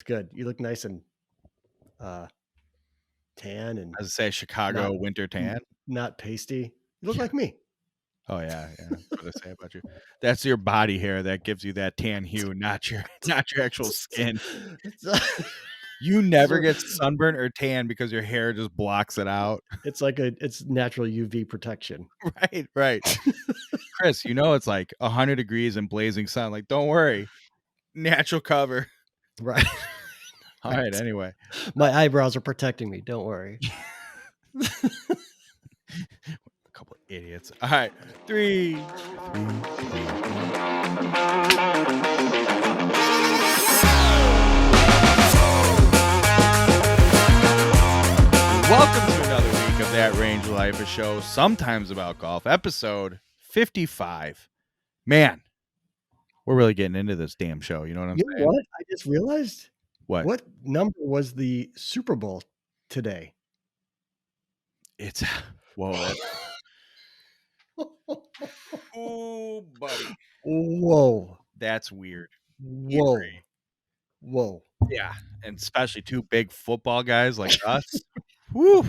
Good. You look nice and uh, tan and As I say, not Chicago winter n- tan. not pasty. You look Yeah. like me. Oh yeah, yeah. That's what I say about you. That's your body hair that gives you that tan hue, not your not your actual skin. It's, You never so get sunburn or tan because your hair just blocks it out. it's natural UV protection. Right, right. Chris, it's like 100 degrees and blazing sun. Like, don't worry, natural cover. Right. All right. Right. Anyway, My eyebrows are protecting me. Don't worry. a couple of idiots. All right, three, two, one. Welcome to another week of That Range of Life, a show sometimes about golf, episode 55. Man, we're really getting into this damn show. You know what I'm You know saying? what? I just realized What? what number was the Super Bowl today? It's whoa. Oh, buddy, Whoa. that's weird. Whoa. Whoa. Yeah, and especially two big football guys like us. Woo.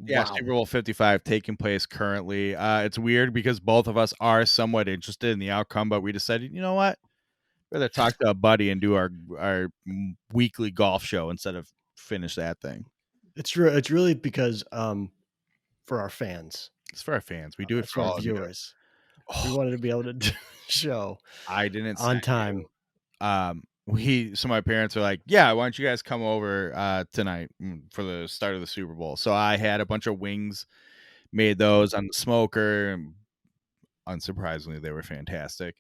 Yeah, Super Wow. Bowl 55 taking place currently. It's weird because both of us are somewhat interested in the outcome, but we decided, you know what? Rather talk to a buddy and do our weekly golf show instead of finish that thing. It's really because for our fans, It's for our fans. We do it for for our all of you. viewers. We Oh, wanted to be able to do a show I didn't on send time. you. So my parents are like, yeah, why don't you guys come over tonight for the start of the Super Bowl? So I had a bunch of wings, made those on the smoker, and unsurprisingly, they were fantastic.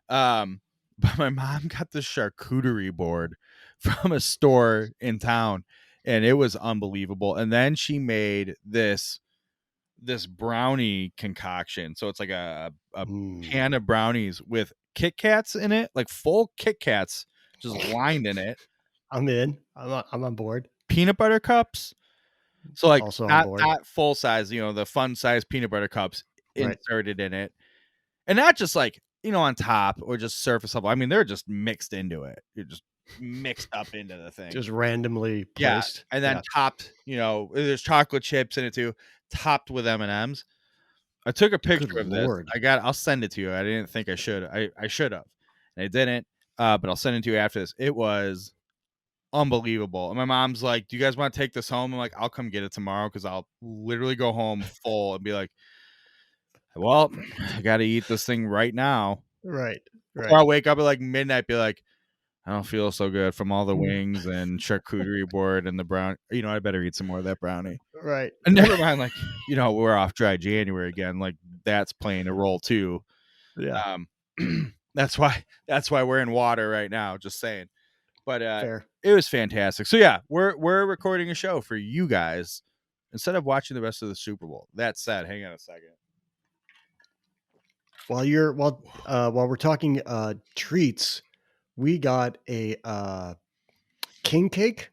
But my mom got this charcuterie board from a store in town, and it was unbelievable. And then she made this brownie concoction. So it's like a Mm, pan of brownies with Kit Kats in it, like full Kit Kats just lined in it, I'm in. I'm on board. peanut butter cups. So like Also on not board. full size, the fun size peanut butter cups Right. inserted in it. And not just like, on top or just surface level. I mean, they're just mixed into it. You're just mixed up into the thing. Just randomly Yeah. placed. And then Yeah. topped, there's chocolate chips in it too, topped with M&Ms. I took a Good picture of this. Lord. I'll send it to you. I didn't think I should. I should have. And I didn't. But I'll send it to you after this. It was unbelievable. And my mom's like, "Do you guys want to take this home?" I'm like, "I'll come get it tomorrow because I'll literally go home full and be like, well, I got to eat this thing right now." Right. Or Right. I'll wake up at like midnight, be like, I don't feel so good from all the wings and charcuterie board and the brown. I better eat some more of that brownie. Right. And never mind, like, we're off dry January again. Like that's playing a role too. Yeah. Um, that's why we're in water right now. Just saying. But Fair. it was fantastic. So yeah, we're recording a show for you guys instead of watching the rest of the Super Bowl. That said, hang on a second. While we're talking treats, we got a king cake.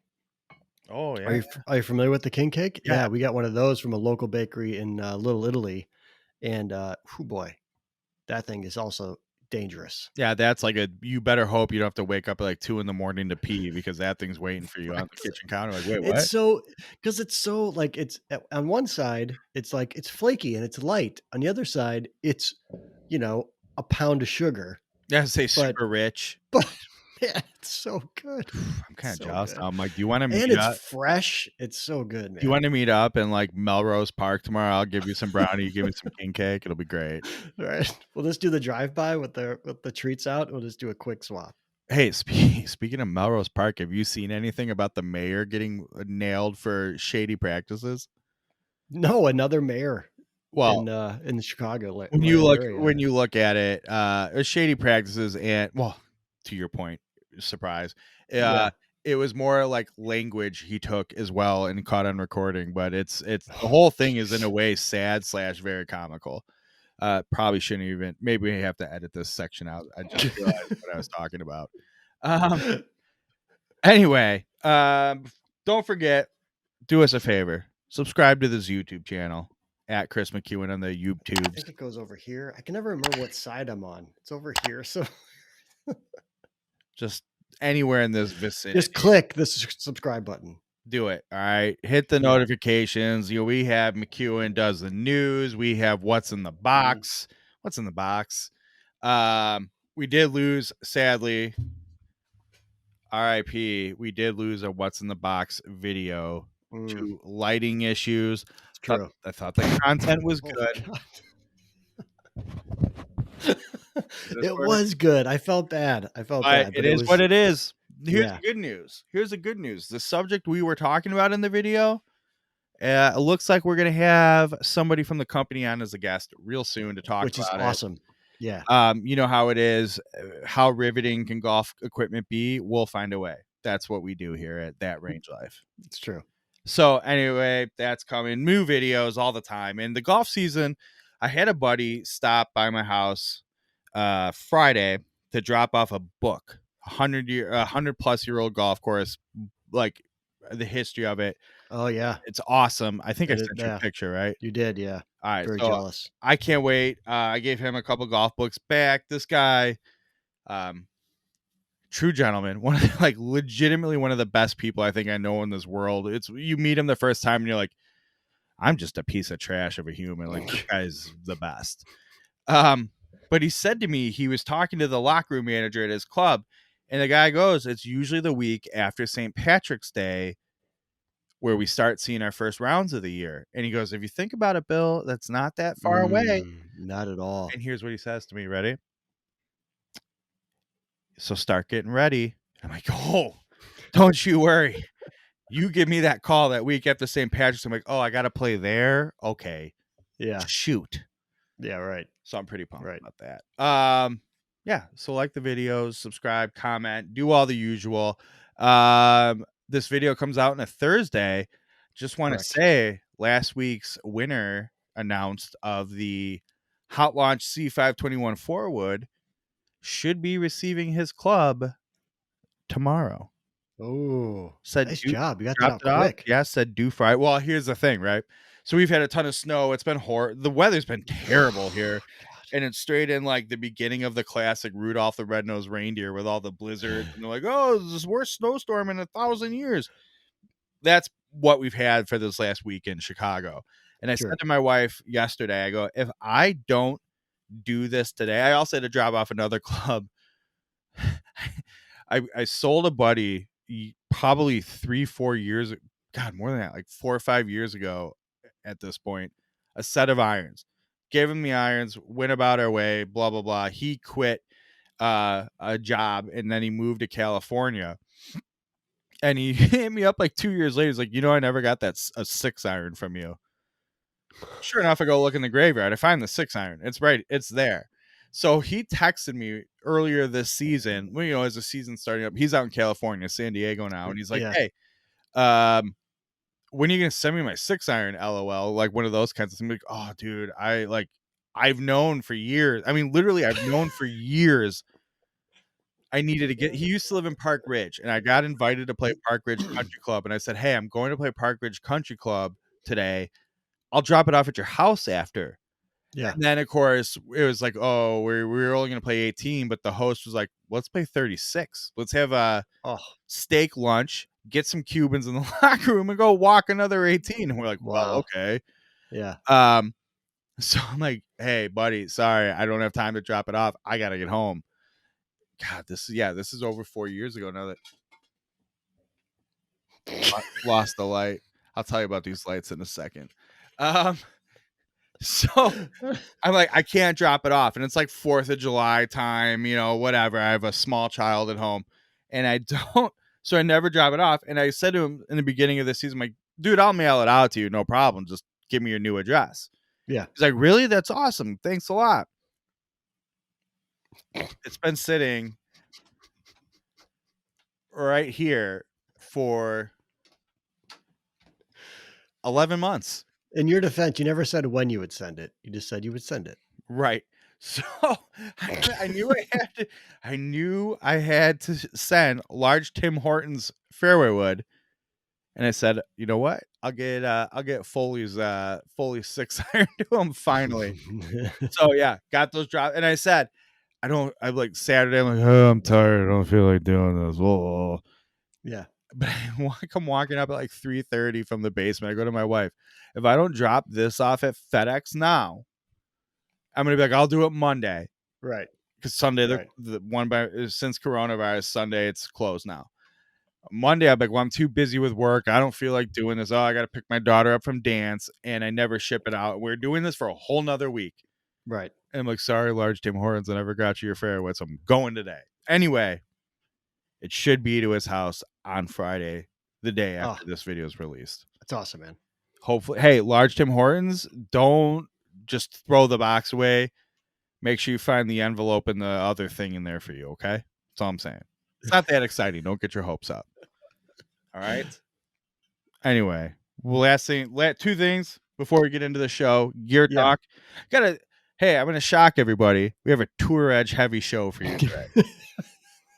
Oh Are yeah. you familiar with the king cake? Yeah. Yeah, we got one of those from a local bakery in Little Italy, and oh boy, that thing is also dangerous. Yeah, that's like you better hope you don't have to wake up at like 2 a.m. to pee because that thing's waiting for you on the kitchen counter. Like, wait, what? Because it's so like on one side it's like it's flaky and it's light. On the other side, it's a pound of sugar, Yeah, say but super rich. man, it's so good. I'm kind of So jealous. good. I'm like, do you want to And meet it's up? fresh. It's so good, Do you man. want to meet up in like Melrose Park tomorrow? I'll give you some brownie. You give me some king cake. It'll be great. All right. We'll just do the drive-by with the treats out. We'll just do a quick swap. Hey, speaking of Melrose Park, have you seen anything about the mayor getting nailed for shady practices? No, another mayor Well, in the Chicago when area. you look at it, shady practices and to your point, surprise. Yeah. It was more like language he took as well and caught on recording, but it's the whole thing is in a way sad / very comical. Probably shouldn't even. Maybe we have to edit this section out. I just realized what I was talking about. Anyway, don't forget, do us a favor. Subscribe to this YouTube channel at Chris McEwen on the I YouTube. think it goes over here. I can never remember what side I'm on. It's over here. So Just anywhere in this vicinity, Just click the subscribe button. do it. All right. Hit the Yeah. notifications. We have McEwen does the news. We have what's in the Mhm. box. What's in the box? We did lose, sadly. RIP. We did lose a what's in the box video Mm, to lighting issues. it's true. I thought the content was Oh good. god. Is this It where was good. I felt bad. I felt but bad, it but it is what was it is. Here's yeah, the good news. Here's the good news. The subject we were talking about in the video, it looks like we're gonna have somebody from the company on as a guest real soon to talk which is about it. awesome. Yeah, You know how it is. How riveting can golf equipment be? We'll find a way. That's what we do here at That Range Life. it's true. So anyway, that's coming. New videos all the time. And the golf season, I had a buddy stop by my house Friday to drop off a book, 100+ year old golf course, like the history of it. Oh, yeah. It's awesome. I think I And it sent you a yeah, picture, right? you did, yeah. All right. Very So jealous. I can't wait. I gave him a couple golf books back. This guy, um, true gentleman, one of the, like legitimately one of the best people I think I know in this world. It's you meet him the first time and you're like, I'm just a piece of trash of a human. Like this guy's the best. Um, but he said to me he was talking to the locker room manager at his club, and the guy goes, "It's usually the week after St. Patrick's Day where we start seeing our first rounds of the year." And he goes, "If you think about it, Bill, that's not that far away." Not at all. And here's what he says to me. Ready? So start getting ready. I'm like, "Oh, don't you worry. You give me that call that week after St. Patrick's." I'm like, "Oh, I got to play there. Okay, Yeah. shoot." Yeah, right, So I'm pretty pumped right. about that. Yeah. So like the videos, subscribe, comment, do all the usual. This video comes out on a Thursday. Just want to Correct. say last week's winner announced of the Hot Launch C521 Forward should be receiving his club tomorrow. Oh, Said nice due job. You got that dropped out it off. quick. Yeah, said due Friday. Well, here's the thing, right? So we've had a ton of snow. It's been the weather's been terrible here. And it's straight in like the beginning of the classic Rudolph the Red-Nosed Reindeer with all the blizzards. And they're like, oh, this is the worst snowstorm in 1,000 years. That's what we've had for this last week in Chicago. And I said Sure. to my wife yesterday, I go, if I don't do this today, I also had to drop off another club. I sold a buddy probably 3-4 years, God, more than that, like 4 or 5 years ago at this point, a set of irons. Gave him the irons, went about our way, blah blah blah. He quit a job and then he moved to California. And he hit me up like 2 years later. He's like, I never got a 6 iron from you. Sure enough, I go look in the graveyard. I find the 6 iron. It's right. It's there. So he texted me earlier this season. Well, as the season's starting up, he's out in California, San Diego now, and he's like, Yeah. "Hey, when are you gonna send me my 6 iron?" LOL, like one of those kinds of things. I'm like, oh, dude, I've known for years. I mean, literally, I've known for years. I needed to get. He used to live in Park Ridge, and I got invited to play Park Ridge Country Club, and I said, "Hey, I'm going to play Park Ridge Country Club today. I'll drop it off at your house after." Yeah. And then, of course, it was like, oh, we're only going to play 18, but the host was like, let's play 36. Let's have a Oh, steak lunch, get some Cubans in the locker room, and go walk another 18. And we're like, well, wow. okay. Yeah. Um, so I'm like, hey, buddy, sorry, I don't have time to drop it off. I got to get home. God, this is over 4 years ago now that lost the light. I'll tell you about these lights in a second. So I'm like, I can't drop it off. And it's like 4th of July time, whatever. I have a small child at home and I don't, so I never drop it off. And I said to him in the beginning of this season, I'm like, dude, I'll mail it out to you. No problem. Just give me your new address. Yeah. He's like, really? That's awesome. Thanks a lot. It's been sitting right here for 11 months. In your defense, you never said when you would send it. You just said you would send it. Right. So I knew I had to send large Tim Hortons fairway wood. And I said, you know what? I'll get Foley's 6 iron to him finally. So yeah, got those drops. And I said, I'm like Saturday, I'm like, "Oh, I'm tired. I don't feel like doing this." Whoa. Yeah. But I come walking up at like 3:30 from the basement. I go to my wife, "If I don't drop this off at FedEx now, I'm gonna be like, I'll do it Monday." Right. Because Sunday, Right. the one by since coronavirus, Sunday it's closed now. Monday, I'm like, well, I'm too busy with work. I don't feel like doing this. Oh, I got to pick my daughter up from dance, and I never ship it out. We're doing this for a whole nother week. Right. And I'm like, sorry, large Tim Hortons, I never got you your Fairway, so I'm going today. Anyway, it should be to his house on Friday, the day Oh, after this video is released. that's awesome, man. Hopefully, hey, large Tim Hortons, don't just throw the box away. Make sure you find the envelope and the other thing in there for you, okay? That's all I'm saying. It's not that exciting. Don't get your hopes up. All right. Anyway, last thing, two things before we get into the show. Gear Yeah. talk. Hey, I'm gonna shock everybody. We have a Tour Edge heavy show for you today.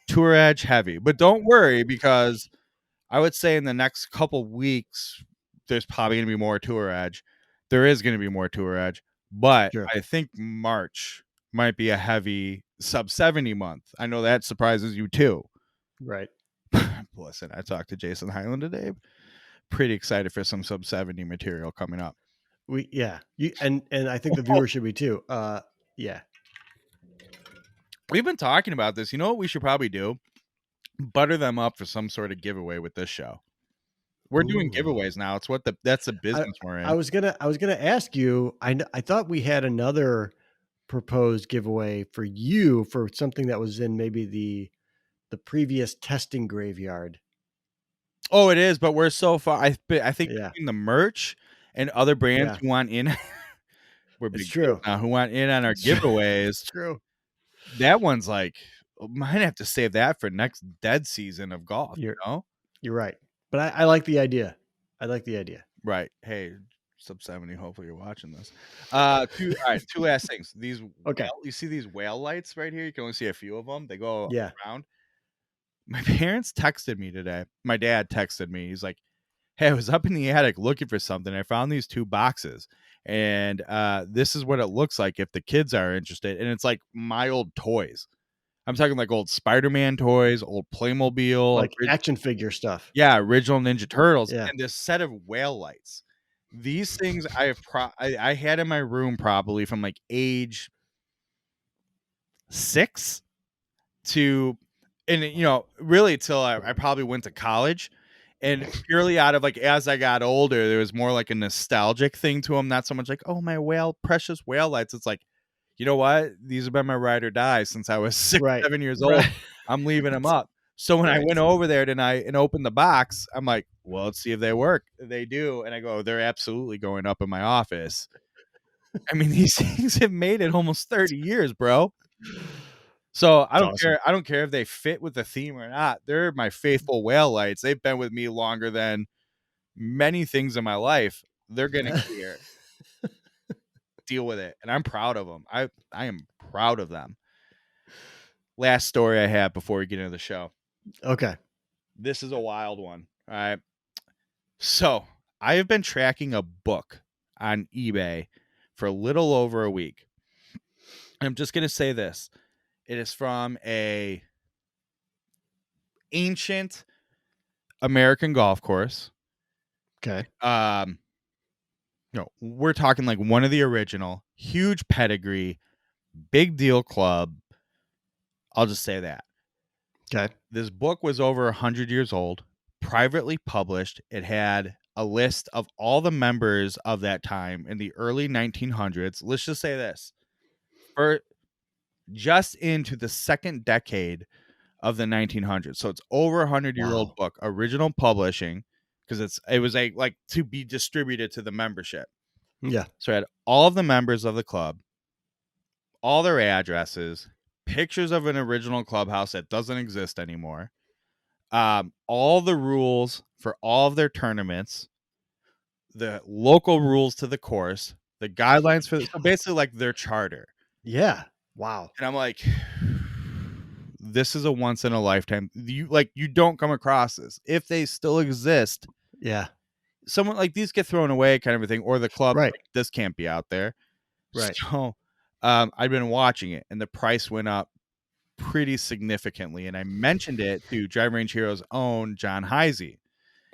Tour Edge heavy, but don't worry because I would say in the next couple weeks there's probably gonna be more Tour Edge. There is gonna be more Tour Edge, but Sure. I think March might be a heavy sub 70 month. I know that surprises you too. Right. Listen, I talked to Jason Hyland today. Pretty excited for some sub 70 material coming up. Yeah. And I think the viewer should be too. Yeah. We've been talking about this. You know what we should probably do? Butter them up for some sort of giveaway with this show. We're doing Ooh. giveaways now. That's the I business we're I in. was gonna ask you. I thought we had another proposed giveaway for you for something that was in maybe the previous testing graveyard. Oh, it is, but we're so far. I think Yeah. between the merch and other brands Yeah. who want in, we're It's big deals true. now. Who want in on our It's true. It's giveaways? true. That one's like, might have to save that for next dead season of golf. You're You know? you're right. But I like the idea. I like the idea. Right. Hey, sub 70. Hopefully you're watching this. All right, two last things. Okay. You see these whale lights right here? You can only see a few of them. They go Yeah. around. My parents texted me today. My dad texted me. He's like, "Hey, I was up in the attic looking for something. I found these two boxes. And this is what it looks like if the kids are interested." And it's like my old toys. I'm talking like old Spider-Man toys, old Playmobil, Like action figure stuff. yeah, original Ninja Turtles, Yeah. and this set of whale lights. These things I have I had in my room probably from like age 6 to, and really till I probably went to college, and purely out of like as I got older, there was more like a nostalgic thing to them, not so much like, oh, my precious whale lights. It's like, you know what? These have been my ride or die since I was six, Right. 7 years old. Right. I'm leaving them up. So when I Right. went over there tonight and opened the box, I'm like, well, let's see if they work. They do. And I go, they're absolutely going up in my office. I mean, these things have made it almost 30 years, bro. So I It's don't awesome. care. I don't care if they fit with the theme or not. They're my faithful whale lights. They've been with me longer than many things in my life. They're gonna get here. Deal with it. And I'm proud of them. I am proud of them. Last story I have before we get into the show. Okay. This is a wild one. All right. So I have been tracking a book on eBay for a little over a week. I'm just gonna say this. It is from a ancient American golf course. Okay. We're talking like one of the original, huge pedigree, big deal club. I'll just say that. Okay. This book was over 100 years old, privately published. It had a list of all the members of that time in the early 1900s. Let's just say this. For just into the second decade of the 1900s. So it's over a 100-year-old Wow. book, original publishing, because it was like to be distributed to the membership. Yeah. So I had all of the members of the club, all their addresses, pictures of an original clubhouse that doesn't exist anymore, all the rules for all of their tournaments, the local rules to the course, the guidelines for so basically like their charter. Yeah. Wow. And I'm like, this is a once in a lifetime. You don't come across this. If they still exist, Yeah. someone like these get thrown away kind of a thing, or the club Right. like, this can't be out there. Right. So I've been watching it and the price went up pretty significantly, and I mentioned it to Drive Range Heroes' own John Heisey,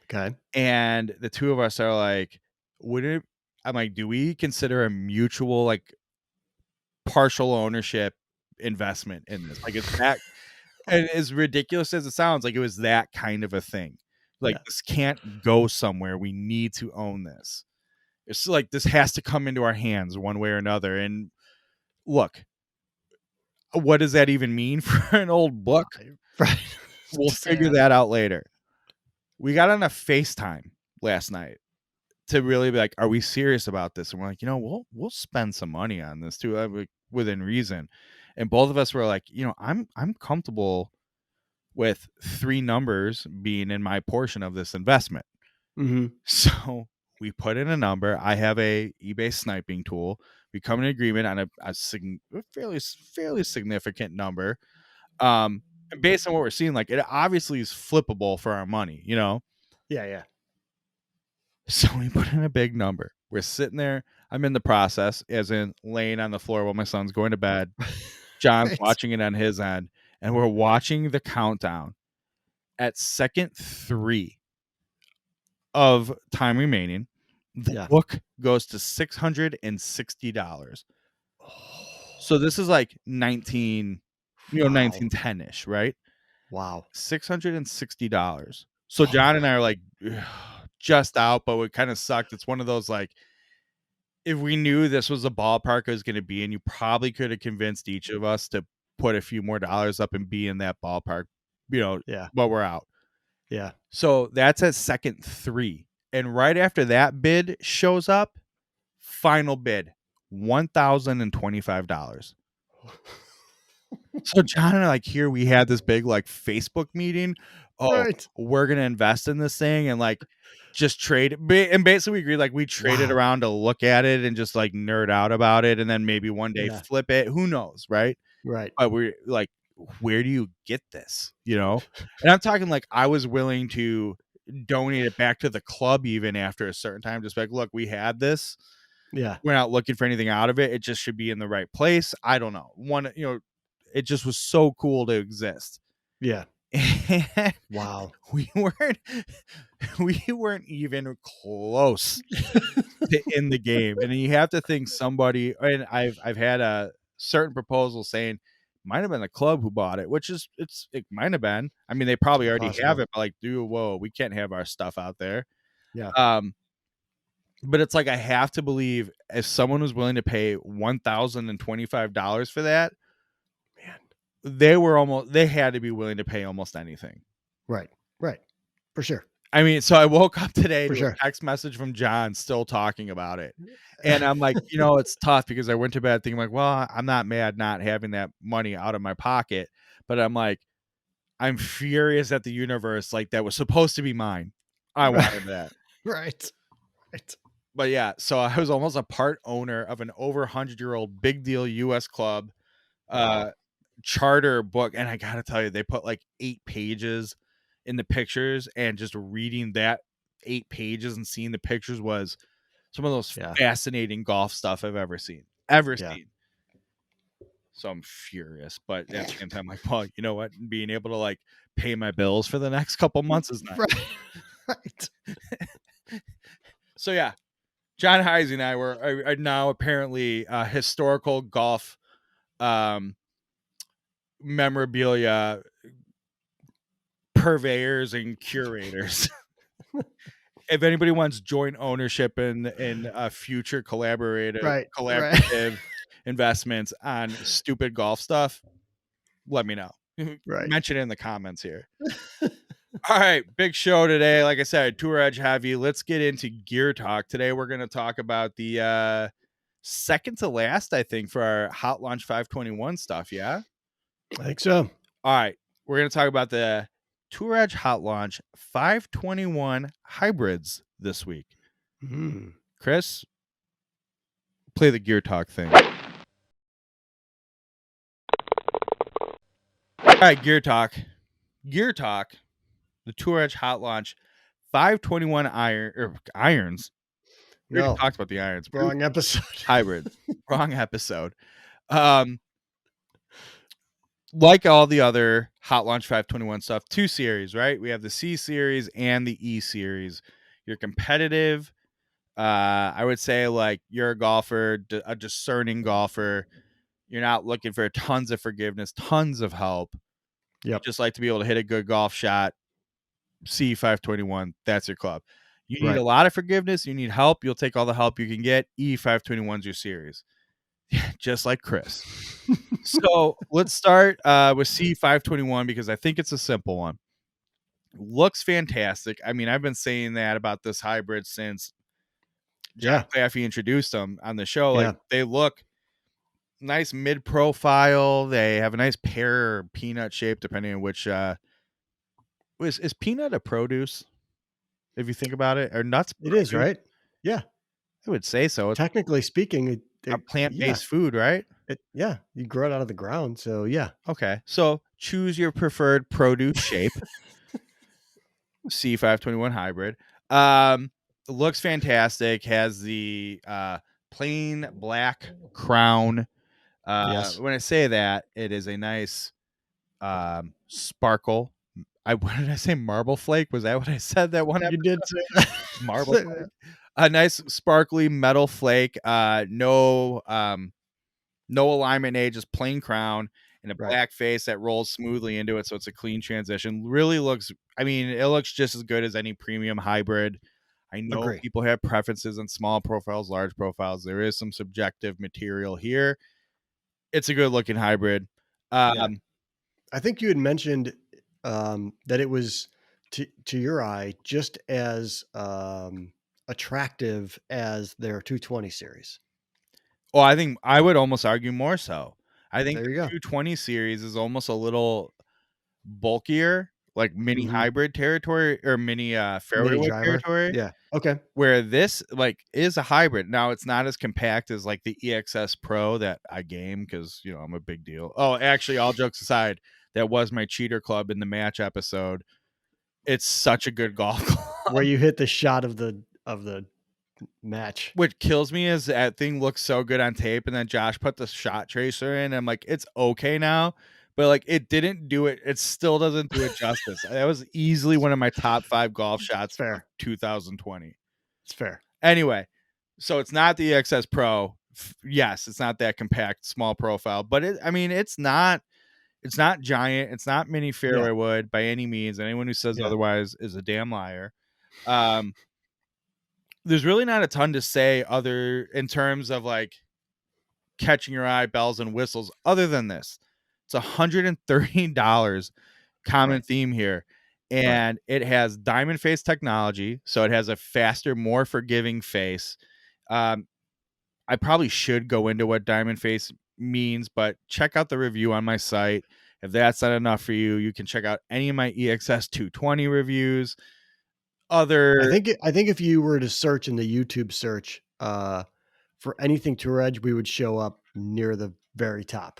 Okay. and the two of us are like, "Would it?" I'm like, "Do we consider a mutual like partial ownership investment in this? Like, is that?" And as ridiculous as it sounds, like it was that kind of a thing. Like Yeah. this can't go somewhere. We need to own this. It's like this has to come into our hands one way or another. And look, what does that even mean for an old book? Right. We'll figure Sad. that out later. We got on a FaceTime last night to really be like, are we serious about this? And we're like, we'll spend some money on this too, within reason. And both of us were like, I'm comfortable with 3 numbers being in my portion of this investment. Mhm. So we put in a number. I have a eBay sniping tool. We come in agreement on a fairly significant number. And based on what we're seeing, like it obviously is flippable for our money. Yeah, yeah. So we put in a big number. We're sitting there. I'm in the process, as in laying on the floor while my son's going to bed. John's Right. watching it on his end, and we're watching the countdown. At second 3 of time remaining, the Yeah. book goes to $660. Oh, So this is like wow. 1910-ish, right? Wow. $660. So John and I are like, "Ugh, just out, but it kind of sucked." It's one of those like, if we knew this was the ballpark it was going to be, and you probably could have convinced each of us to put a few more dollars up and be in that ballpark, Yeah. but we're out. Yeah. So that's at second 3. And right after that bid shows up, final bid, $1,025. So John and I, like, here we had this big like Facebook meeting. Oh, Right. we're gonna invest in this thing and like just trade. And basically we agreed like we traded Wow. around to look at it and just like nerd out about it, and then maybe one day Yeah. flip it. Who knows, right? Right. But we're like, where do you get this? And I'm talking like I was willing to donate it back to the club even after a certain time. Just like, look, we had this. Yeah. We're not looking for anything out of it. It just should be in the right place. I don't know. It just was so cool to exist. Yeah. And Wow. we weren't we weren't even close to in the game. And you have to think somebody, and I've had a certain proposal saying might have been the club who bought it, which is it might have been. I mean, they probably already have Possible. it, but like, dude, whoa, we can't have our stuff out there. Yeah. Um, but it's like I have to believe if someone was willing to pay $1,025 for that, Man. they had to be willing to pay almost anything. Right. Right. For sure. I mean, so I woke up today For to a sure. text message from John still talking about it. And I'm like, it's tough because I went to bed thinking like, well, I'm not mad not having that money out of my pocket, but I'm like, I'm furious at the universe, like that was supposed to be mine. I Right. wanted that. Right. Right. But yeah, so I was almost a part owner of an over 100-year-old big deal US club Wow. charter book, and I gotta tell you, they put like 8 pages in the pictures, and just reading that 8 pages and seeing the pictures was some of those Yeah. fascinating golf stuff I've ever seen. Yeah. So I'm furious, but at the same time, like, well, you know what? Being able to like pay my bills for the next couple months is nice. Right. Right. So yeah, John Heisey and I are now apparently historical golf um, memorabilia purveyors and curators. If anybody wants joint ownership in future Right. Right. collaborative investments on stupid golf stuff, let me know. Right. Mention it in the comments here. All right, big show today. Like I said, Tour Edge heavy. Let's get into gear talk. Today we're going to talk about the second to last, I think, for our Hot Launch 521 stuff. Yeah. I think so. All right, we're going to talk about the Tour Edge Hot Launch 521 hybrids this week. Mm. Chris, play the gear talk thing. All right, gear talk. Gear talk. The Tour Edge Hot Launch 521 irons. We already No. talked about the irons. Wrong episode. Hybrids. Wrong episode. Um, like all the other Hot Launch 521 stuff, 2 series, right? We have the C series and the E series. You're competitive. I would say like you're a golfer, a discerning golfer. You're not looking for tons of forgiveness, tons of help. You Yep. just like to be able to hit a good golf shot. C521, that's your club. You need a Right. lot of forgiveness. You need help. You'll take all the help you can get. E521's your series, just like Chris. So let's start with C521 because I think it's a simple one. Looks fantastic. I mean, I've been saying that about this hybrid since John Yeah. Claffey introduced them on the show. Like Yeah. they look nice mid profile. They have a nice pear or peanut shape, depending on which. Is peanut a produce? If you think about it, or nuts It is, produce? right? Yeah. I would say so. It's Technically speaking, a yeah. plant-based food, right? Yeah, you grow it out of the ground, so yeah. Okay. So choose your preferred produce shape. C521 hybrid. Looks fantastic. Has the plain black crown. Yes. When I say that, it is a nice sparkle. What did I say? Marble flake? Was that what I said that one You episode? did say Marble say flake. that. A nice sparkly metal flake. No alignment aid, just plain crown and a Right. black face that rolls smoothly into it, so it's a clean transition. Really looks, I mean, it looks just as good as any premium hybrid. I know Agree. people have preferences on small profiles, large profiles. There is some subjective material here. It's a good looking hybrid. Yeah. Um, I think you had mentioned, that it was to your eye just as, attractive as their 220 series. well, I think I would almost argue more so. I think There the you go. 220 series is almost a little bulkier, like mini Mhm. hybrid territory or mini Mini fairway wood driver. territory. Yeah. Okay. Where this, like, is a hybrid. Now, it's not as compact as, like, the EXS Pro that I game because, I'm a big deal. Oh, actually, all jokes aside, that was my cheater club in the match episode. It's such a good golf Where club. you hit the shot of the match. What kills me is that thing looks so good on tape, and then Josh put the shot tracer in, and I'm like, "It's okay now," but, like, it didn't do it it still doesn't do it justice. That was easily one of my top 5 golf It's shots of fair. 2020. It's fair. Anyway, so it's not the XS Pro. Yes, it's not that compact, small profile, but I mean, it's not giant. It's not mini Yeah. fairway wood by any means. Anyone who says Yeah. otherwise is a damn liar. Um, there's really not a ton to say other in terms of like catching your eye, bells and whistles. Other than this, it's $130. Common Right. theme here. Right. And it has diamond face technology, so it has a faster, more forgiving face. Um, I probably should go into what diamond face means, but check out the review on my site. If that's not enough for you, you can check out any of my EXS 220 reviews. Other I think if you were to search in the YouTube search, for anything Tour Edge, we would show up near the very top,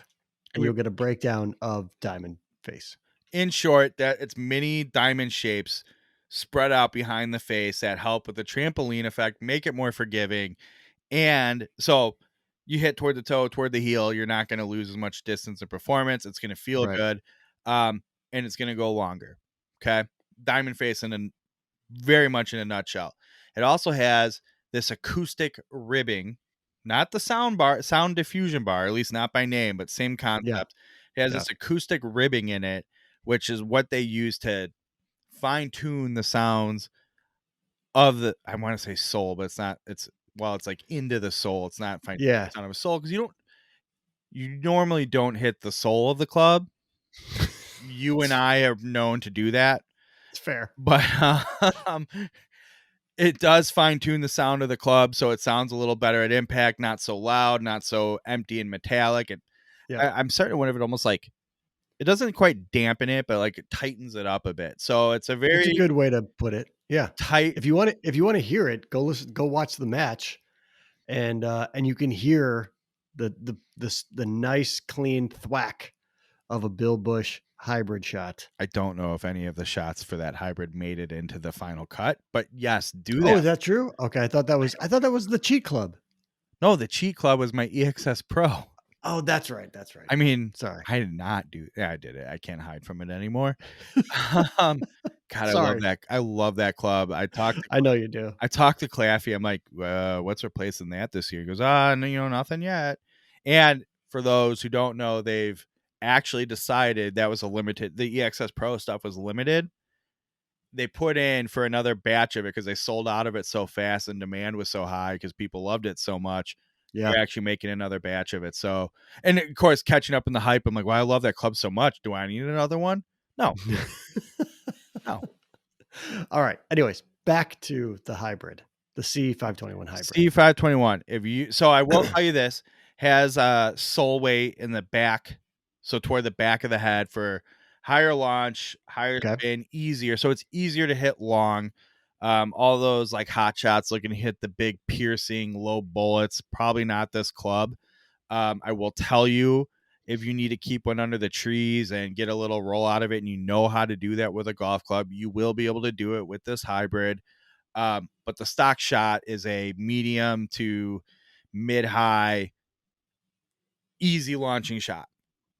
and you'll get a breakdown of Diamond Face. in short, that it's mini diamond shapes spread out behind the face that help with the trampoline effect, make it more forgiving. And so you hit toward the toe, toward the heel, you're not going to lose as much distance and performance. It's going to feel Right. good. And it's going to go longer. Okay. Diamond face in a very much in a nutshell. It also has this acoustic ribbing, not the sound diffusion bar, at least not by name, but same Yeah. concept. It has Yeah. this acoustic ribbing in it, which is what they use to fine tune the sounds of the, I want to say soul, but it's not, it's like into the soul. It's not fine Yeah. sound of a soul because you normally don't hit the soul of the club. You and I are known to do that, It's fair. but um, it does fine tune the sound of the club so it sounds a little better at impact, not so loud, not so empty and metallic. And Yep. I'm starting to wonder if it almost like it doesn't quite dampen it, but like it tightens it up a bit. So it's a It's a very good way to put it. Yeah. tight. If you wanna hear it, go watch the match, and you can hear the nice clean thwack of a Bill Bush hybrid shot. I don't know if any of the shots for that hybrid made it into the final cut, but yes, do Oh, that. is that true? Okay, I thought that was the cheat club. No, the cheat club was my EXS Pro. Oh, that's right, that's right. I mean, Sorry. I did not do yeah, I did it. I can't hide from it anymore. Um, God, Sorry. I love that club. I know you do. I talked to Claffy. I'm like, "What's replacing that this year?" He goes, "Ah, no, nothing yet." And for those who don't know, they've actually decided that was a limited the EXS Pro stuff was limited. They put in for another batch of it because they sold out of it so fast and demand was so high because people loved it so much. Yeah. They're actually making another batch of it. So, and of course, catching up in the hype, I'm like, well, I love that club so much. Do I need another one? No, no. All right. Anyways, back to the hybrid, the C521 hybrid. C521. If you so I will tell you this, has a sole weight in the back, so toward the back of the head for higher launch, higher Okay. spin, easier. So it's easier to hit long. All those like hot shots looking to hit the big piercing low bullets, probably not this club. I will tell you if you need to keep one under the trees and get a little roll out of it and you know how to do that with a golf club, you will be able to do it with this hybrid. But the stock shot is a medium to mid high, easy launching shot.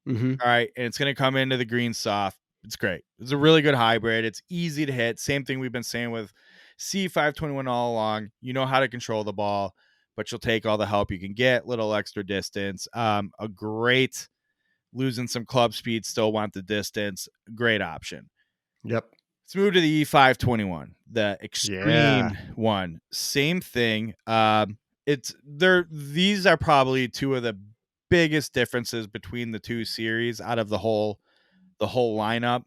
Mhm. All right. And it's going to come into the green soft. It's great. It's a really good hybrid. It's easy to hit. Same thing we've been saying with C521 all along. You know how to control the ball, but you'll take all the help you can get, little extra distance. A great losing some club speed, still want the distance. Great option. Yep. Let's move to the E521, the Yeah. extreme one. Same thing. It's there. These are probably two of the biggest differences between the two series out of the whole lineup,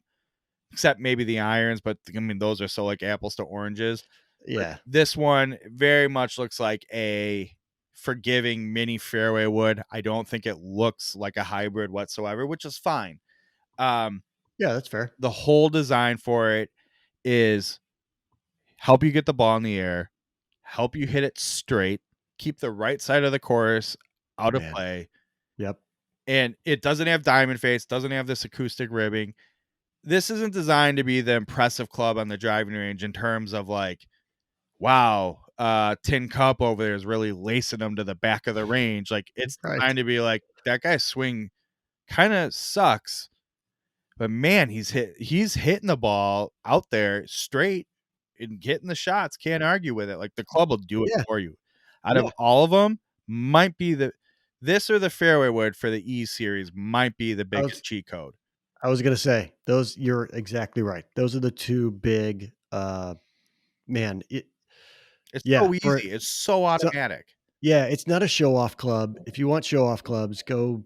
except maybe the irons. But I mean, those are so like apples to oranges. But Yeah. this one very much looks like a forgiving mini fairway wood. I don't think it looks like a hybrid whatsoever, which is fine. Um, Yeah, that's fair. the whole design for it is help you get the ball in the air, help you hit it straight, keep the right side of the course out of Man. play. Yep. And it doesn't have diamond face, doesn't have this acoustic ribbing. This isn't designed to be the impressive club on the driving range in terms of like, wow, Tin Cup over there is really lacing them to the back of the range. Like it's Right. designed to be like that guy's swing kind of sucks, but man, he's hitting the ball out there straight and getting the shots. Can't argue with it. Like the club will do it Yeah. for you. Out of Yeah. all of them, might be the this or the fairway wood for the E series might be the I biggest was cheat code. I was gonna say, those you're exactly right. Those are the 2 big, man, it It's yeah, so for easy. It's so so automatic. yeah, it's not a show off club. If you want show off clubs, go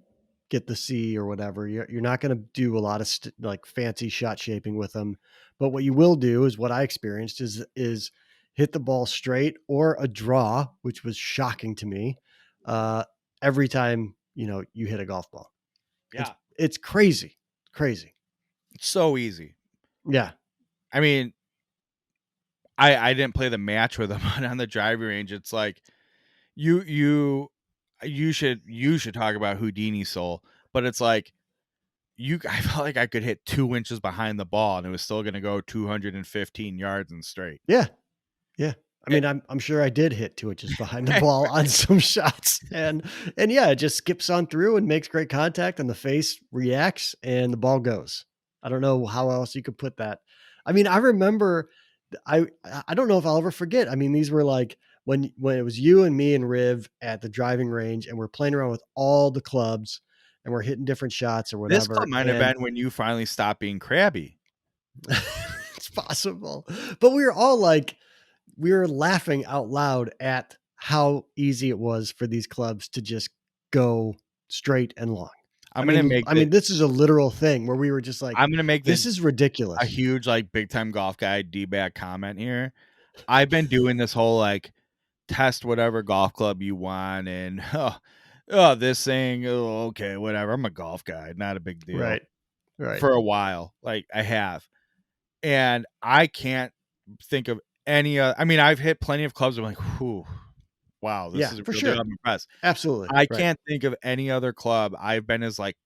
get the C or whatever. You're not gonna do a lot of like fancy shot shaping with them. But what you will do is what I experienced is hit the ball straight or a draw, which was shocking to me, uh, every time, you hit a golf ball. It's Yeah. it's crazy. Crazy. It's so easy. Yeah. I mean, I didn't play the match with him, but on the driving range, it's like you you you should talk about Houdini soul, but it's like I felt like I could hit 2 inches behind the ball and it was still gonna go 215 yards and straight. Yeah. Yeah. I Eh mean, I'm sure I did hit 2 inches behind the ball on some shots, and yeah, it just skips on through and makes great contact, and the face reacts, and the ball goes. I don't know how else you could put that. I mean, I remember I don't know if I'll ever forget. I mean, these were like when it was you and me and Riv at the driving range, and we're playing around with all the clubs, and we're hitting different shots or This club whatever, might have and been when you finally stopped being crabby. it's possible. But we were all like we were laughing out loud at how easy it was for these clubs to just go straight and long. I'm gonna make I mean, this is a literal thing where we were just like, I'm gonna make this is a ridiculous. huge, like, big time golf guy D-bag comment here. I've been doing this whole, like, test whatever golf club you want and, this thing, oh, okay, whatever. I'm a golf guy, not a big deal, Right. Right. for a while, like, I have. And I can't think of any, I mean, I've hit plenty of clubs, I'm like, "Whew, wow, this Yeah, is a for real deal, sure. I'm impressed." Absolutely. I Right. can't think of any other club I've been as, like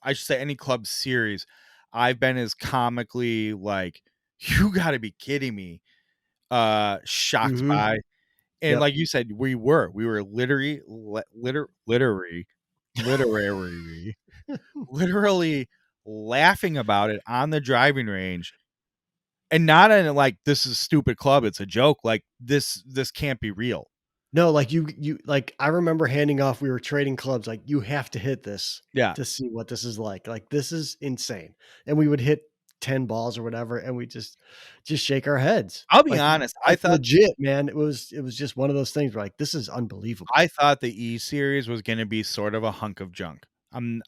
I should say any club series, I've been as comically, like, "You gotta be kidding me," shocked Mhm. by. And Yep. like you said, we were literally literary literally laughing about it on the driving range, and not in like, "This is a stupid club, it's a joke," like, "This can't be real." No, like, you like, I remember handing off we were trading clubs, like, "You have to hit this Yeah. to see what this is like, this is insane." And we would hit 10 balls or whatever, and we just shake our heads. I'll be honest, Like, legit, man, it was just one of those things where, like, "This is unbelievable." I thought the E series was gonna be sort of a hunk of junk.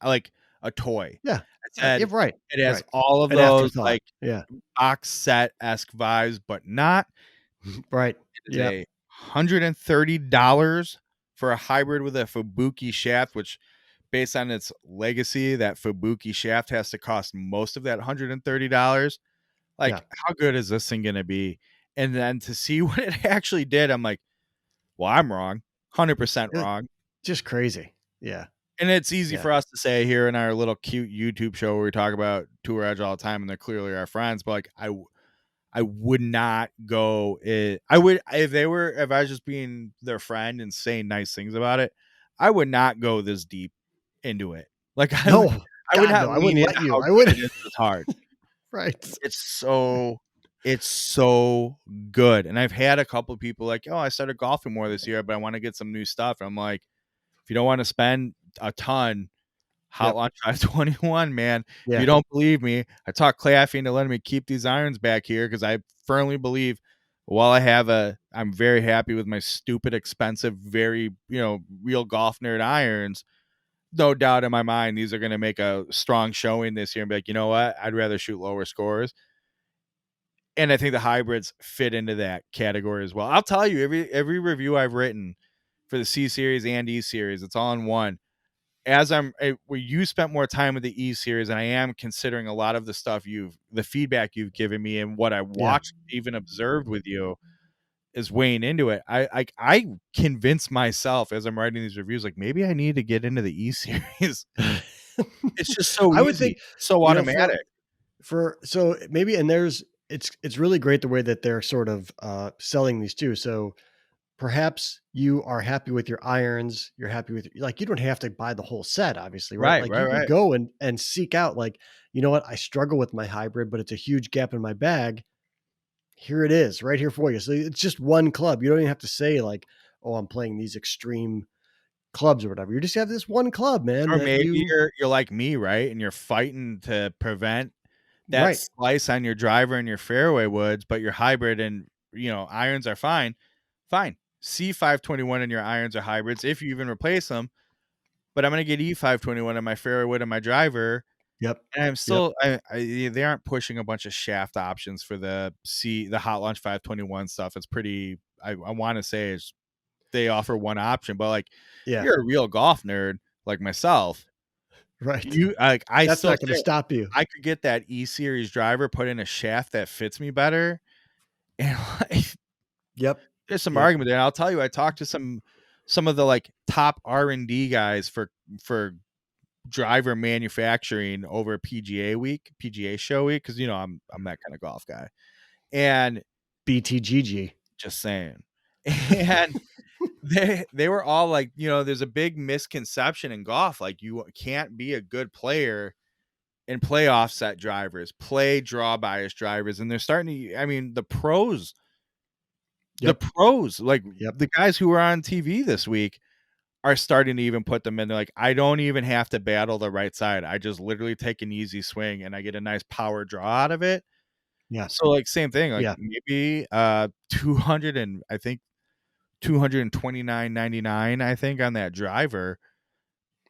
Like a toy. Yeah. I Yeah, said, right, it has right. all of An those, afterthought. like, Yeah. box set-esque vibes, but not. Right. It is Yep. a $130 for a hybrid with a Fubuki shaft, which based on its legacy, that Fubuki shaft has to cost most of that $130. Yeah. Like, how good is this thing gonna be? And then to see what it actually did, I'm like, "Well, I'm wrong. 100% It wrong." just crazy. Yeah. And it's easy Yeah. for us to say here in our little cute YouTube show where we talk about Tour Edge all the time, and they're clearly our friends, but, like, I would not go I would if I was just being their friend and saying nice things about it, I would not go this deep into it. Like, No. I would God, not no, I lean wouldn't into let you. how I good wouldn't. it is this hard. Right. It's so good, and I've had a couple of people like, "Oh, I started golfing more this year, but I wanna get some new stuff." And I'm like, "If you don't wanna spend a ton, Yep. Hotline 521, man. If you Yeah. don't believe me, I talk Claffy into letting me keep these irons back here because I firmly believe while I'm very happy with my stupid, expensive, very, real golf nerd irons. No doubt in my mind, these are going to make a strong showing this year and be like, you know what? I'd rather shoot lower scores. And I think the hybrids fit into that category as well. I'll tell you, every review I've written for the C series and E series, it's all in one where you spent more time with the E series, and I am considering a lot of the feedback you've given me and what I Yeah. watched, even observed with you is weighing into it. I convinced myself as I'm writing these reviews, like maybe I need to get into the E series. It's just so I would easy, think, so for automatic. so maybe, and it's really great the way that they're sort of selling these too. So perhaps you are happy with your irons, you're happy with, like, you don't have to buy the whole set, obviously, right? Right, Like, right, you can right. go and seek out, like, you know what, I struggle with my hybrid, but it's a huge gap in my bag. Here it is, right here for you. So it's just one club. You don't even have to say like, oh, I'm playing these extreme clubs or whatever. You just have this one club, man, Or that maybe you you're like me, right? And you're fighting to prevent that right. slice on your driver and your fairway woods, but your hybrid and irons are fine. Fine. C521 and your irons are hybrids if you even replace them. But I'm gonna get E521 in my fairway wood and my driver, Yep. and I'm Yep. still they aren't pushing a bunch of shaft options for the Hot Launch 521 stuff. It's pretty. I want to say is they offer one option, but like if Yeah. you're a real golf nerd like myself, Right. you like I That's still not gonna say stop you. I could get that E series driver, put in a shaft that fits me better, and like Yep. there's some Yep. argument there. And I'll tell you, I talked to some of the like top R&D guys for driver manufacturing over PGA show week, because I'm that kind of golf guy. And BTGG. just saying. And they were all like, there's a big misconception in golf. Like you can't be a good player and play offset drivers, play draw bias drivers. And they're starting to, I mean, the Yep. pros, like Yep. the guys who were on TV this week are starting to even put them in. They're like, I don't even have to battle the right side. I just literally take an easy swing and I get a nice power draw out of it. Yeah. So like same thing, like Yeah. maybe 200 and I think 229.99 I think on that driver,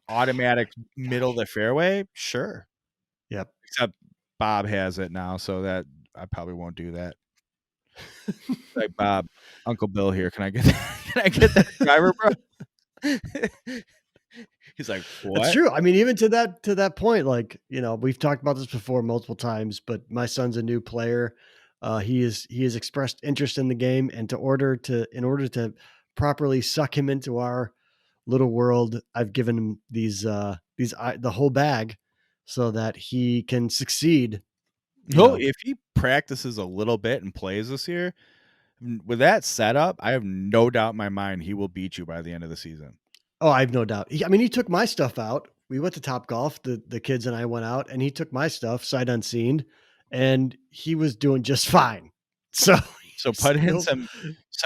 automatic middle of the fairway, sure. Yep. Except Bob has it now, so that I probably won't do that. Like, Bob, Uncle Bill here, can I get that, can I get that driver, bro? He's like, That's what? true. I mean, even to that point, like, we've talked about this before multiple times, but my son's a new player. He has expressed interest in the game, and in order to properly suck him into our little world, I've given him the whole bag so that he can succeed, you No, know. if he practices a little bit and plays this year, with that setup, I have no doubt in my mind he will beat you by the end of the season. Oh, I have no doubt. I mean, he took my stuff out. We went to Topgolf, the kids and I went out, and he took my stuff sight unseen, and he was doing just fine. So, So put in he'll some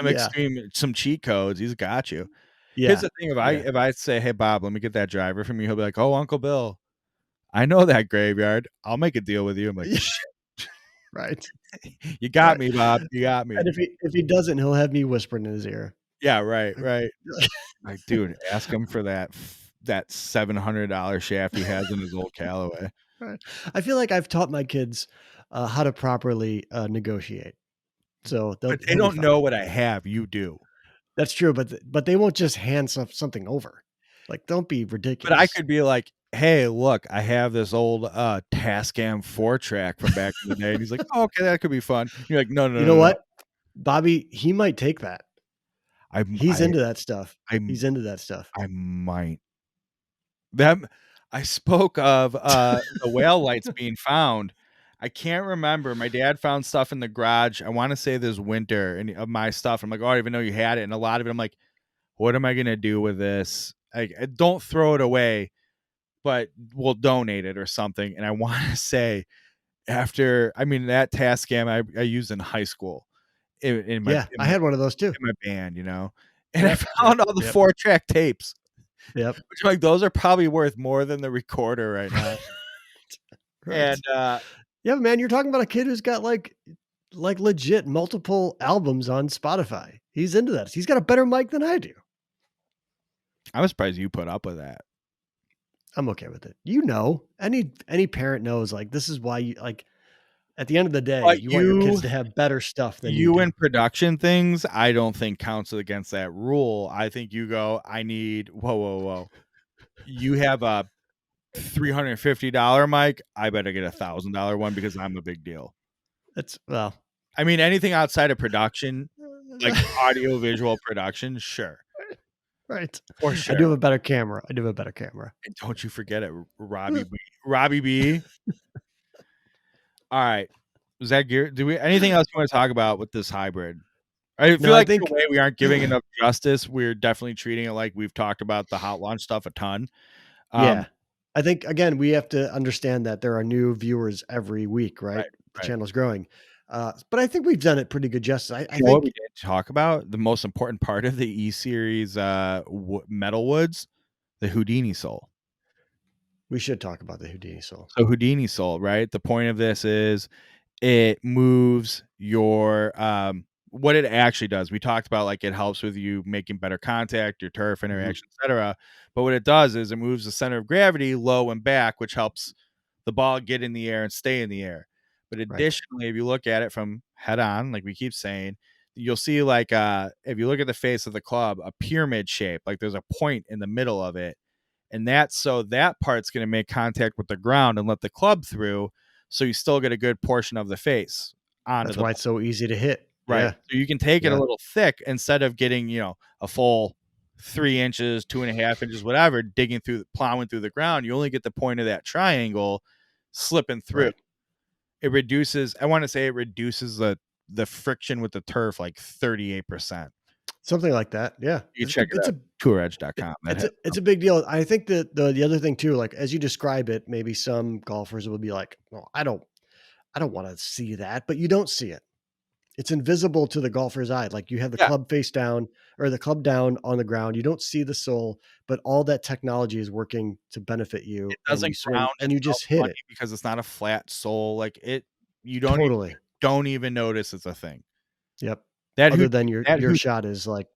yeah, extreme some cheat codes, he's got you. Here's yeah, the thing, yeah, if I say, "Hey, Bob, let me get that driver from you," he'll be like, "Oh, Uncle Bill, I know that graveyard. I'll make a deal with you." I'm like, yeah, "Shit, right, you got right. me, Bob, you got me." And if he doesn't, he'll have me whispering in his ear. Yeah, right, Like right. Like, dude, ask him for that $700 shaft he has in his old Callaway. right. I feel like I've taught my kids, how to properly, negotiate, so But they he'll be don't fine. know what I have, you do. That's true, but they won't just hand something over. Like, don't be But I ridiculous. could be like, "Hey, look, I have this old, Tascam 4-track from back in the day," and he's like, "Oh, okay, that could be fun." You're like, "No, no, You no, know no, no. what? Bobby, he might take that. I'm He's into that stuff. I'm He's into that stuff. I might." Them I spoke of, the whale lights being found. I can't remember. My dad found stuff in the garage, I wanna say this winter, and of my stuff. I'm like, "Oh, I didn't even know you had it," and a lot of it, I'm like, "What am I gonna do with this?" Like, don't throw it away, but we'll donate it or something, and I wanna say after I mean, that Tascam I used in high school Yeah, I had one of those too. in my band, you know, and I Yep, yep, found all the yep, 4-track tapes, yep. which I'm like, those are probably worth more than the recorder right now, and, Right. Yeah, man, you're talking about a kid who's got, like, legit multiple albums on Spotify. He's into that. He's got a better mic than I do. I'm surprised you put up with that. I'm okay with it. You know, any parent knows, like, this is why you like, at the end of the day, But you want your kids to have better stuff than you you do. in production things, I don't think counts against that rule. I think you go, "I need" whoa, whoa, whoa. You have a $350 mic, I better get a $1,000 one because I'm a big deal. That's well, I mean, anything outside of production, like audio visual production, sure, right. for I do have sure. a better camera. I do have a better camera. And don't you forget it, Robbie B. Robbie B. All right. Was that gear? Do we anything else you want to talk about with this hybrid? I No, feel I like in a think way we aren't giving enough justice. We're definitely treating it like we've talked about the hot launch stuff a ton. Um, yeah. I think again, we have to understand that there are new viewers every week, right? right, The right. channel's growing. But I think we've done it pretty good justice. I You know what we think didn't talk about? The most important part of the E series metal woods, the Houdini soul. we should talk about the Houdini Soul. So Houdini soul, right? The point of this is it moves your what it actually does. We talked about like it helps with you making better contact, your turf Mhm. interaction, etc. But what it does is it moves the center of gravity low and back, which helps the ball get in the air and stay in the air. But Right. additionally, if you look at it from head on, like we keep saying, you'll see like if you look at the face of the club, a pyramid shape, like there's a point in the middle of it. And that's so that part's going to make contact with the ground and let the club through. So you still get a good portion of the face onto That's the why ball. it's so easy to hit. Right. Yeah. So you can take it a Yeah. little thick instead of getting, a full 3 inches, 2.5 inches, whatever, digging through, plowing through the ground. You only get the point of that triangle slipping through. Right. It reduces, I want to say it reduces the friction with the turf like 38%. Something like that. Yeah. You check it It's out. a Touredge.com. That it's has a big deal. I think that the other thing too, like as you describe it, maybe some golfers will be like, "Well, I don't want to see that," but you don't see it. It's invisible to the golfer's eye. Like you have the yeah, club face down or the club down on the ground. You don't see the sole, but all that technology is working to benefit you it and you doesn't swing ground and you itself just hit funny it. because it's not a flat sole. Like it, you Totally. don't even notice it's a thing. Yep. That Other who than your that your who shot is like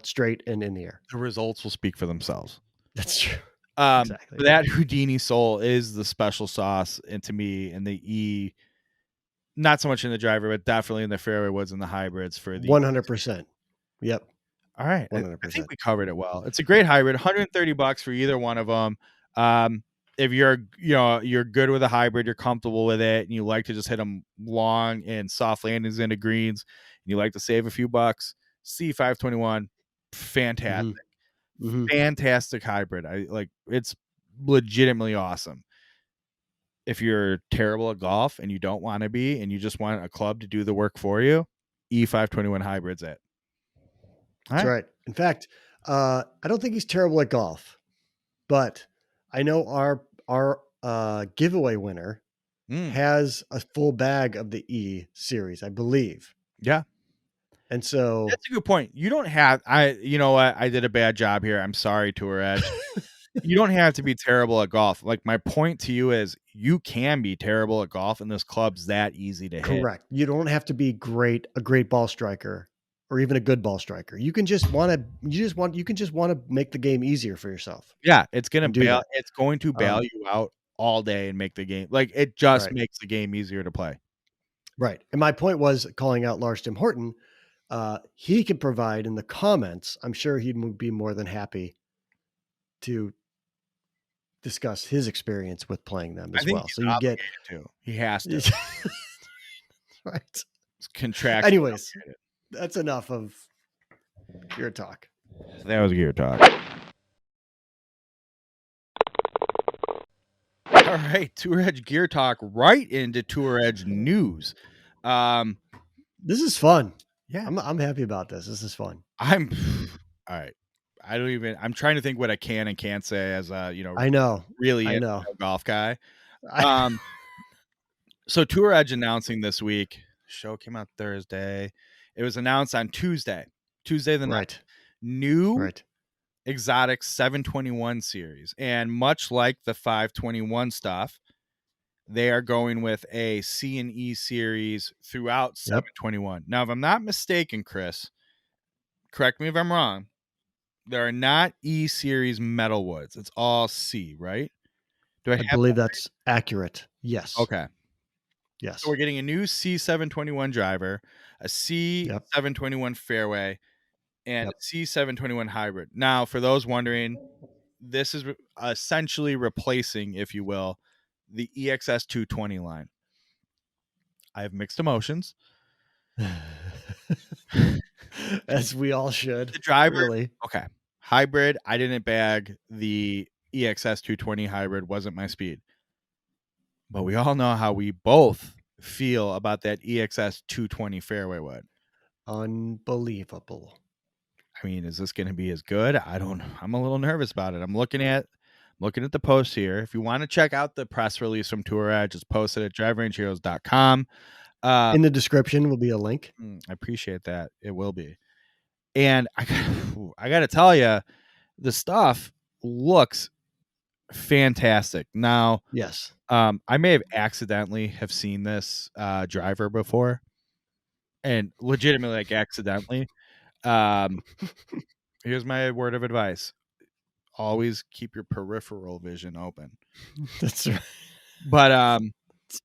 straight and in the air. the results will speak for themselves. That's true. But Exactly. that Houdini soul is the special sauce, and to me, and the not so much in the driver, but definitely in the fairway woods and the hybrids for the. 100%. Yep. All right, I think 100%. we covered it well. It's a great hybrid, $130 for either one of them. If you're good with a hybrid, you're comfortable with it, and you like to just hit them long and soft landings into greens, and you like to save a few bucks, C521, Mhm. fantastic, Mhm. fantastic hybrid. I like it's legitimately awesome. If you're terrible at golf and you don't want to be, and you just want a club to do the work for you, E521 hybrids it. All That's right. right. In fact, I don't think he's terrible at golf, but I know our giveaway winner Mm, has a full bag of the E series, I believe. yeah. And so That's a good point. You don't have you know what? I did a bad job here. I'm sorry, Tour Edge. You don't have to be terrible at golf. Like, my point to you is you can be terrible at golf, and this club's that easy to hit. correct. You don't have to be a great ball striker or even a good ball striker. You can just want to make the game easier for yourself Yeah, and do that. it's going to bail Um, you out all day and make the game like, it just right. makes the game easier to play. Right. And my point was calling out Lars Tim Horton. He could provide in the comments. I'm sure he'd be more than happy to discuss his experience with playing them I as think well. he's So you get obligated to. He has to. right. It's contractually Anyways, that's enough of your talk. obligated. That was gear talk. All right, Tour Edge gear talk right into Tour Edge news. Um, This is fun. yeah, I'm happy about this. This is fun. I'm all right. I'm trying to think what I can and can't say as a, I know. really I into know. golf guy. I, Um, so Tour Edge announcing this week. Show came out Thursday. It was announced on Tuesday the 9th. right. New Right. exotic 721 series. And much like the 521 stuff, they are going with a C and E series throughout Yep. 721. Now, if I'm not mistaken, Chris, correct me if I'm wrong, there are not E series metal woods. It's all C, right? Do I I have believe that? that's accurate. Yes. Okay. So Yes. we're getting a new C721 driver, a Yep. C721 fairway, and a Yep. C721 hybrid. Now, for those wondering, this is essentially replacing, if you will, the EXS 220 line. I have mixed emotions. As we all should, The driver, really. okay. Hybrid, I didn't bag the EXS 220 hybrid, wasn't my speed. But we all know how we both feel about that EXS 220 fairway wood. Unbelievable. I mean, is this going to be as good? I'm a little nervous about it. I'm looking at the post here. If you want to check out the press release from Tour Edge, it's posted at driverangeheroes.com. In the description will be a link. I appreciate that. It will be. And I got to tell you, the stuff looks fantastic. Now, Yes. I may have accidentally have seen this driver before, and legitimately, like, accidentally. Um, Here's my word of advice: always keep your peripheral vision open. That's right. But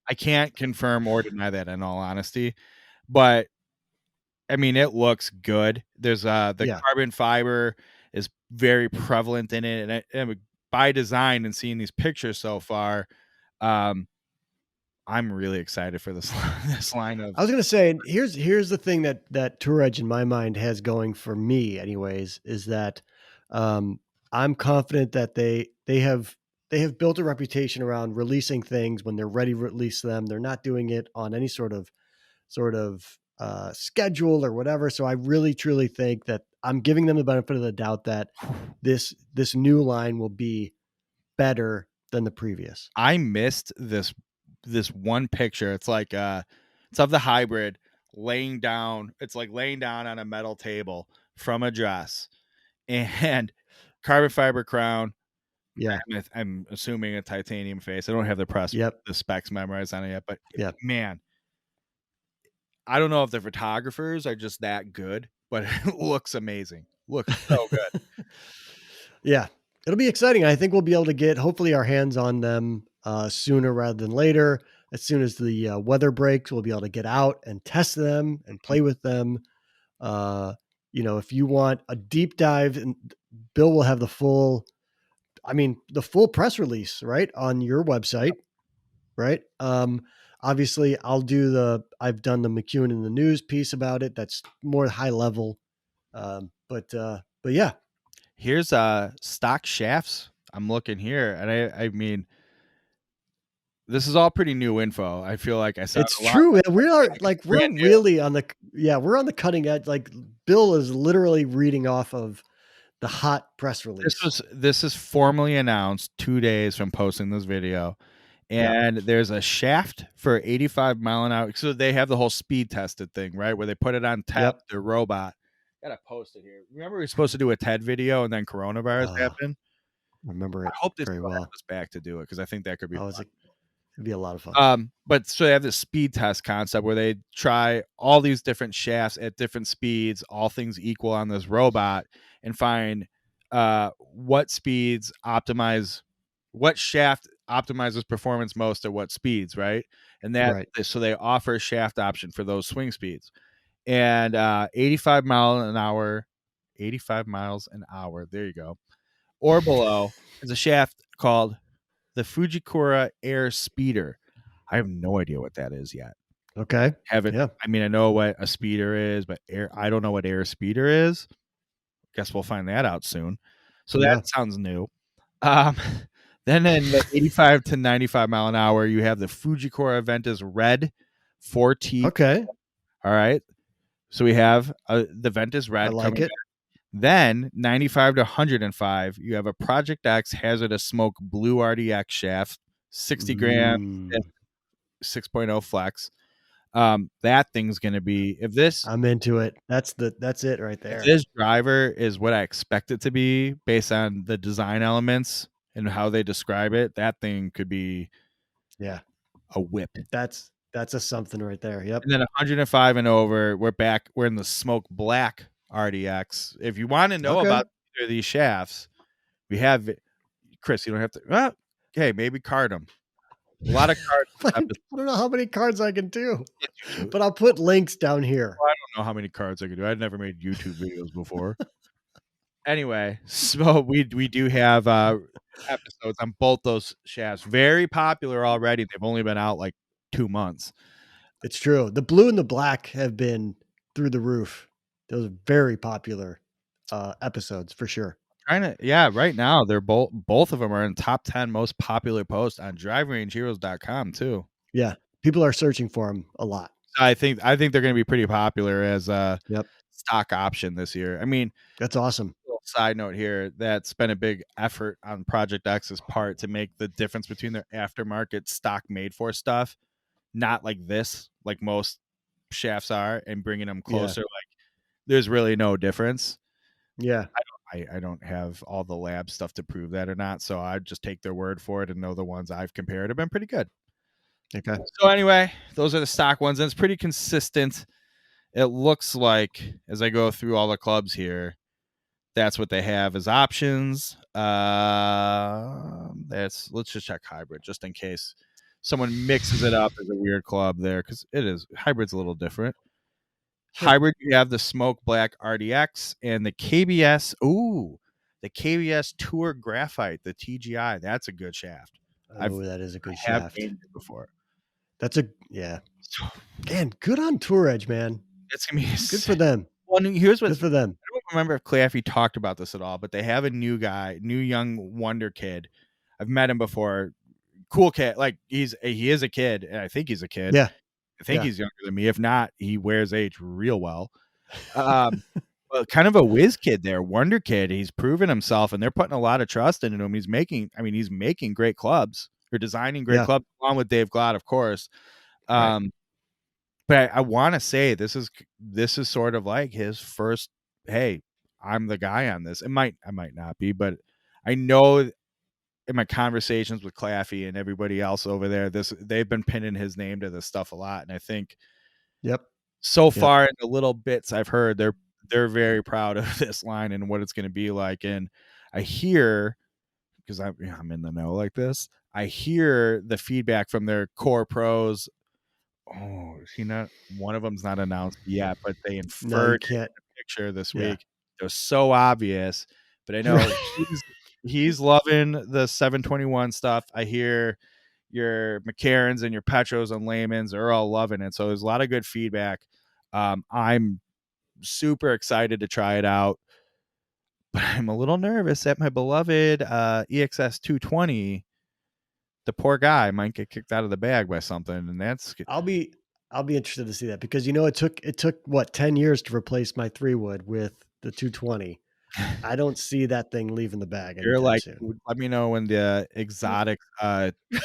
I can't confirm or deny that, in all honesty. But I mean, it looks good. There's the Yeah. carbon fiber is very prevalent in it, and by design, and seeing these pictures so far, um, I'm really excited for this this line of. I was gonna say, here's the thing that Tour Edge in my mind has going for me, anyways, is that um, I'm confident that they have built a reputation around releasing things when they're ready to release them. They're not doing it on any sort of schedule or whatever. So I really truly think that I'm giving them the benefit of the doubt that this new line will be better than the previous. I missed this one picture. It's like it's of the hybrid laying down. It's like laying down on a metal table from a dress, and carbon fiber crown. Yeah. I'm assuming a titanium face. I don't have Yep. the specs memorized on it yet, but Yep. man, I don't know if the photographers are just that good, but it looks amazing. Looks so good. Yeah, it'll be exciting. I think we'll be able to get hopefully our hands on them sooner rather than later. As soon as the weather breaks, we'll be able to get out and test them and play with them. Uh, if you want a deep dive, and Bill will have the full press release right on your website, right? Obviously, I've done the McEwen in the news piece about it. That's more high level. But yeah, Here's stock shafts. I'm looking here, and I mean, this is all pretty new info. I feel like I sound it's a lot true. like We are like brand we're on the cutting edge. Like Bill is literally reading off of The hot press release. This is formally announced 2 days from posting this video, Yep. and there's a shaft for 85 mile an hour. So they have the whole speed tested thing, right? Where they put it on test Yep. their robot. Gotta post it here. Remember we were supposed to do a TED video and then coronavirus Ah, happened? remember I it hope they very still have well. us back to do it because I think that could be Oh, fun. it'd be a lot of fun. But so they have this speed test concept where they try all these different shafts at different speeds, all things equal on this robot, and find what speeds optimize, what shaft optimizes performance most at what speeds, right? And that Right. so they offer a shaft option for those swing speeds. And 85 mile an hour, 85 miles an hour, there you go, or below is a shaft called the Fujikura Air Speeder. I have no idea what that is yet. Okay. Haven't Yeah. I mean, I know what a speeder is, but I don't know what air speeder is. Guess we'll find that out soon. So that Yeah. sounds new. Um, then in the 85 to 95 mile an hour, you have the Fujikura Aventus Red 4T. Okay. All right. So we have the Ventus I Red like coming. it. Then 95 to 105, you have a Project X Hazardous Smoke Blue RDX shaft, 60 grams, Mm, 6.0 flex. That thing's gonna be I'm into it. That's it right if there. this driver is what I expect it to be based on the design elements and how they describe it, that thing could be Yeah. a whip. That's a something right there. Yep. And then 105 and over, we're in the Smoke Black RDX. If you want to know Okay. about either of these shafts, we have Chris, you don't have to okay, maybe card them. A lot of cards this I episode. don't know how many cards I can do, It's YouTube. but I'll put links down here. I don't know how many cards I could do. I'd never made YouTube videos before. Anyway, so we do have episodes on both those shafts. Very popular already. They've only been out like 2 months. It's true. The blue and the black have been through the roof. Those are very popular episodes for sure. Yeah, right now they're both of them are in top 10 most popular posts on driverangeheroes.com too. Yeah. People are searching for them a lot. I think they're going to be pretty popular as a Yep. stock option this year. I mean, That's awesome. little side note here, that's been a big effort on Project X's part to make the difference between their aftermarket stock made for stuff not like this, like most shafts are, and bringing them Yeah. closer. Like there's really no difference. Yeah. I don't have all the lab stuff to prove that or not, so I just take their word for it and know the ones I've compared have been pretty good. Okay. So anyway, those are the stock ones, and it's pretty consistent. It looks like as I go through all the clubs here, that's what they have as options. Let's just check hybrid just in case someone mixes it up as a weird club there because it is hybrid's a little different. Sure. Hybrid, you have the Smoke Black RDX and the KBS. Ooh, the KBS Tour Graphite, the TGI. That's a good shaft. Oh, that is a good I have shaft. named it before. Yeah. So Man, good on Tour Edge, man. it's gonna be Good for them. well. Here's Good what's for them. I don't remember if Claffey talked about this at all, but they have a new guy, new young wonder kid. I've met him before. Cool kid. Like he is a kid, and I think he's a kid. Yeah. I think Yeah. he's younger than me. If not, he wears age real well. Well, kind of a whiz kid there, wonder kid. He's proven himself, and they're putting a lot of trust into him. He's making great clubs or designing great Yeah. clubs along with Dave Glott, of course. Right. But I want to say this is sort of like his first. Hey, I'm the guy on this. I might not be, but I know in my conversations with Claffey and everybody else over there, they've been pinning his name to this stuff a lot, and I think Yep. so Yep. far in the little bits I've heard, they're very proud of this line and what it's going to be like. And I hear because I'm in the know like this. I hear the feedback from their core pros. Oh, see, not one of them's not announced yet, but they No, you inferred it in can't. the picture this Yeah. week. It was so obvious, but I know he's loving the 721 stuff. I hear your McCarrans and your Petros and Layman's are all loving it. So there's a lot of good feedback. I'm super excited to try it out, but I'm a little nervous that my beloved EXS 220, the poor guy might get kicked out of the bag by something, and that's I'll be interested to see that because it took what 10 years to replace my 3 wood with the 220. I don't see that thing leaving the bag You're anytime like, soon. let me know when the exotic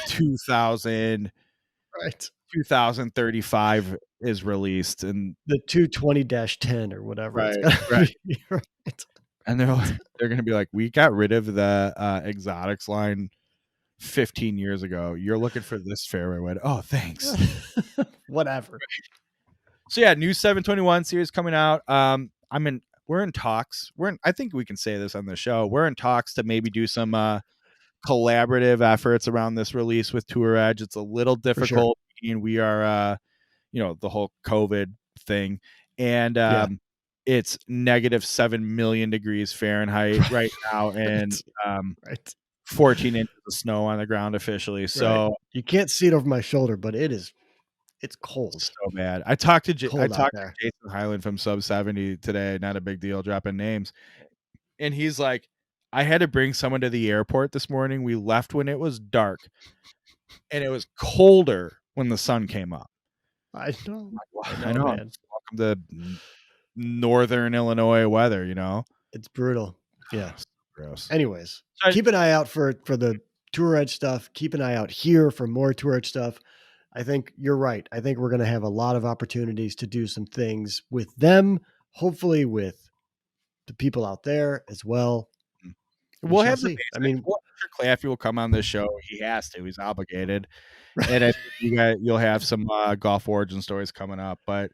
2000 Right. 2035 is released, and The 220-10 or whatever it's right, gonna right, be, right? and Right. they're gonna be like, "We got rid of the, exotics line 15 years ago. You're looking for this fairway wood. Oh, thanks." Whatever. So, yeah, new 721 series coming out. We're in talks. I think we can say this on the show. We're in talks to maybe do some, collaborative efforts around this release with Tour Edge. It's a little For sure. difficult, and we are, the whole COVID thing, and Yeah. it's -7 million degrees Fahrenheit right now, and Right. Right. 14 inches of snow on the ground officially. Right. So You can't see it over my shoulder, but it's cold. so bad. I Cold out talked to there. Jason Hyland from Sub 70 today. Not a big deal, dropping names, and he's like, "I had to bring someone to the airport this morning. We left when it was dark, and it was colder when the sun came up." I know. I I know, know. man. Welcome to northern Illinois weather, you know? It's brutal. Yeah. So gross. Anyways, So I keep an eye out for the Tour Edge stuff. Keep an eye out here for more Tour Edge stuff. I think you're right. I think we're going to have a lot of opportunities to do some things with them, hopefully with the people out there as well. We we'll shall have the see. I basics. mean, I'm sure Claffy will come on this show. He has to. He's obligated. And I right. think you'll have some golf origin stories coming up, but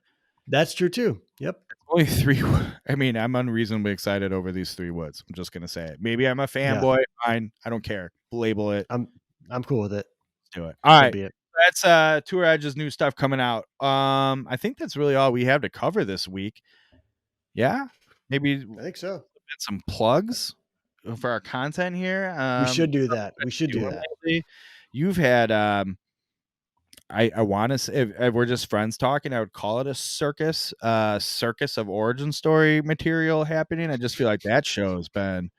That's true too. Yep. only three. I mean, I'm unreasonably excited over these 3 woods. I'm just gonna say it. Maybe I'm a Yeah. fanboy. Fine. I don't care. Label it. I'm cool with it. Let's do it. All So right. be it. That's Tour Edge's new stuff coming out. I think that's really all we have to cover this week. Yeah. Maybe I think so. some plugs for our content here. We should do Stuff that. we've We should been do doing that. lately. You've had I want to say if we're just friends talking, I would call it a circus of origin story material happening. I just feel like that show's been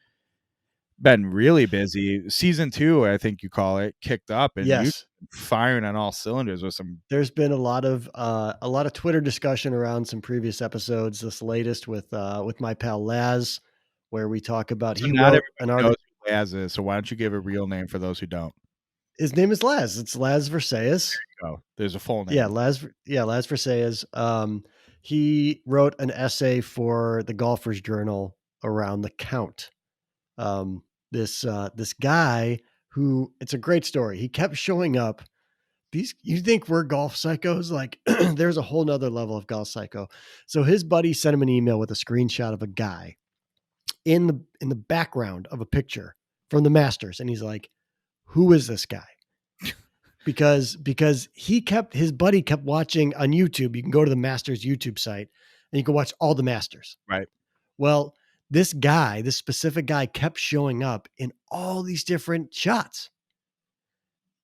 really busy. Season 2, I think you call it, kicked up, and you Yes. firing on all cylinders with some. There's been a lot of Twitter discussion around some previous episodes. This latest with my pal Laz, where we talk about So he not wrote an everybody knows article. who Laz is. So why don't you give a real name for those who don't? His name is Laz. It's Laz Versalles. Oh, there's a full name. Yeah, Laz Versalles. He wrote an essay for the Golfer's Journal around the count. This guy who, it's a great story. He kept showing up. You think we're golf psychos? Like there's a whole nother level of golf psycho. So his buddy sent him an email with a screenshot of a guy in the background of a picture from the Masters, and he's like, "Who is this guy?" Because his buddy kept watching on YouTube. You can go to the Masters YouTube site and you can watch all the Masters. Right. Well, this specific guy kept showing up in all these different shots.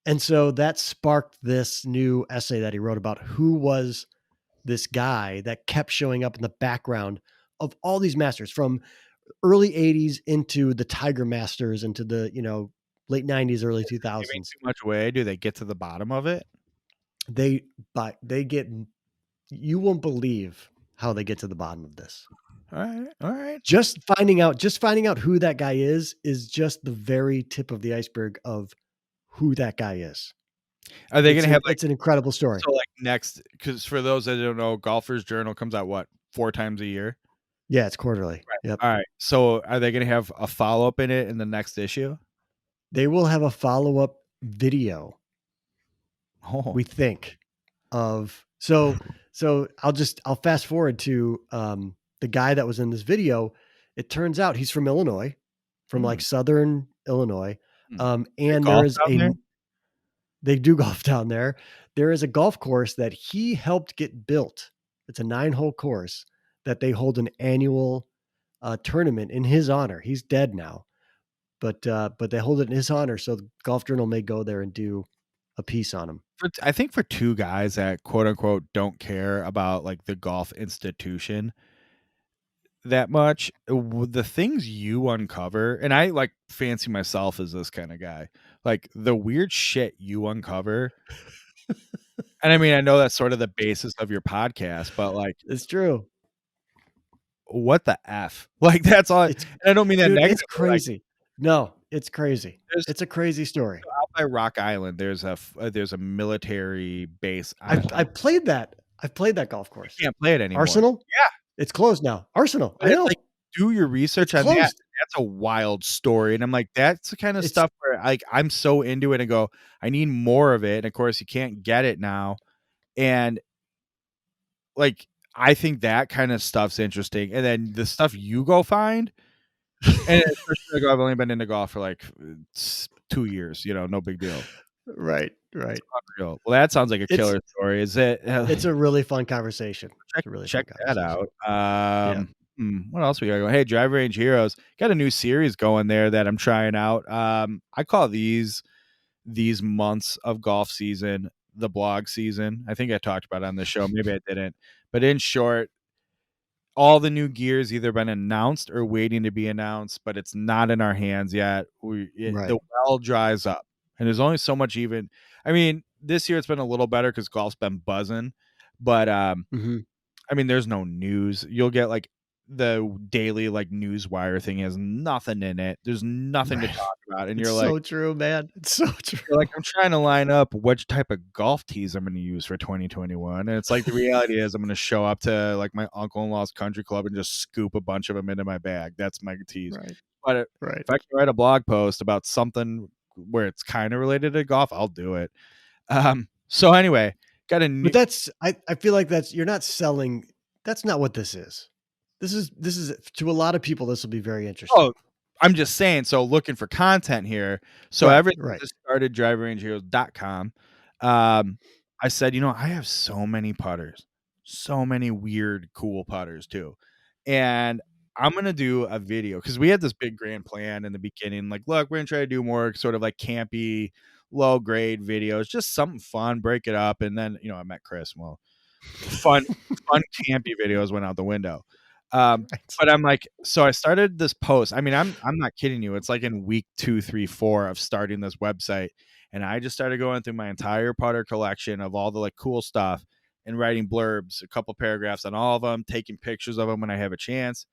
And so that sparked this new essay that he wrote about who was this guy that kept showing up in the background of all these Masters from early 80s into the Tiger Masters into the, late 90s, early Giving 2000s. too much away. Do they get to the bottom of it? They get, you won't believe how they get to the bottom of this. All right. All right. Just finding out who that guy is just the very tip of the iceberg of who that guy is. Are they going to have It's an incredible story. so like next? Because for those that don't know, Golfer's Journal comes out what 4 times a year. Yeah, it's quarterly. Right. Yep. All right. So are they going to have a follow up in it in the next issue? They will have a follow-up video, Oh, we think, of so I'll fast forward to the guy that was in this video. It turns out he's from Illinois, from like southern Illinois. And there is they do golf down there. There is a golf course that he helped get built. It's a 9-hole course that they hold an annual tournament in his honor. He's dead now, but they hold it in his honor. So the Golf Journal may go there and do a piece on him. I think for 2 guys that quote unquote don't care about like the golf institution that much, the things you uncover, and I like fancy myself as this kind of guy, like the weird shit you uncover. And I mean, I know that's sort of the basis of your podcast, but like It's true. what the F? Like, that's all, and It's I don't mean that dude, it's negatively, like, crazy. No, it's crazy. there's It's a crazy story. out by Rock Island, there's a military base on top. I've played that. I've played that golf You course. can't play it anymore. Arsenal? Yeah, It's closed now. Arsenal, but I it's like, know. do your It's research on that. closed. That's a wild story, and I'm like, that's the kinda It's stuff where, like, I'm so into it and go, "I need more of it," and of course, you can't get it now, and, like, I think that kinda stuff's interesting, and then the stuff you go find, and especially, like, I've only been into golf for, like, 2 years, no big deal. right, right. Unreal. Well, that sounds like a It's killer story. Is it it's a really fun conversation. check It's a really fun check that conversation. out. Yeah, What else we got going? Hey, Drive Range Heroes got a new series going there that I'm trying out. I call these months of golf season the blog season. I think I talked about it on the show. Maybe I didn't. But in short, all the new gear's either been announced or waiting to be announced, but it's not in our hands yet. The right. well dries up, and there's only so much even. I mean, this year it's been a little better because golf's been buzzing, but Mhm. I mean, there's no news. You'll get like the daily like news wire thing has nothing in it. There's nothing to Right. talk about, and It's you're like, so true, man. It's so true. I'm trying to line up which type of golf tees I'm gonna use for 2021, and it's like the reality is I'm gonna show up to, like, my uncle-in-law's country club and just scoop a bunch of them into my bag. That's my tees. Right, But right. if I can write a blog post about something where it's kinda related to golf, I'll do it. So anyway, got a But new that's I feel like that's you're not selling that's not what this is. This is to a lot of people, this will be very interesting. Oh, I'm just saying, so looking for content here. So Right, ever since right. I started driverangeheroes.com, I said, I have so many putters, so many weird, cool putters too. And I'm gonna do a video because we had this big grand plan in the beginning. Like, look, we're gonna try to do more sort of like campy, low grade videos, just something fun, break it up. And then, I met Chris. Well, fun, fun campy videos went out the window. Um, Right. but I'm like, so I started this post. I mean, I'm not kidding you. It's like in week 2, 3, 4 of starting this website, and I just started going through my entire putter collection of all the like cool stuff and writing blurbs, a couple paragraphs on all of them, taking pictures of them when I have a chance.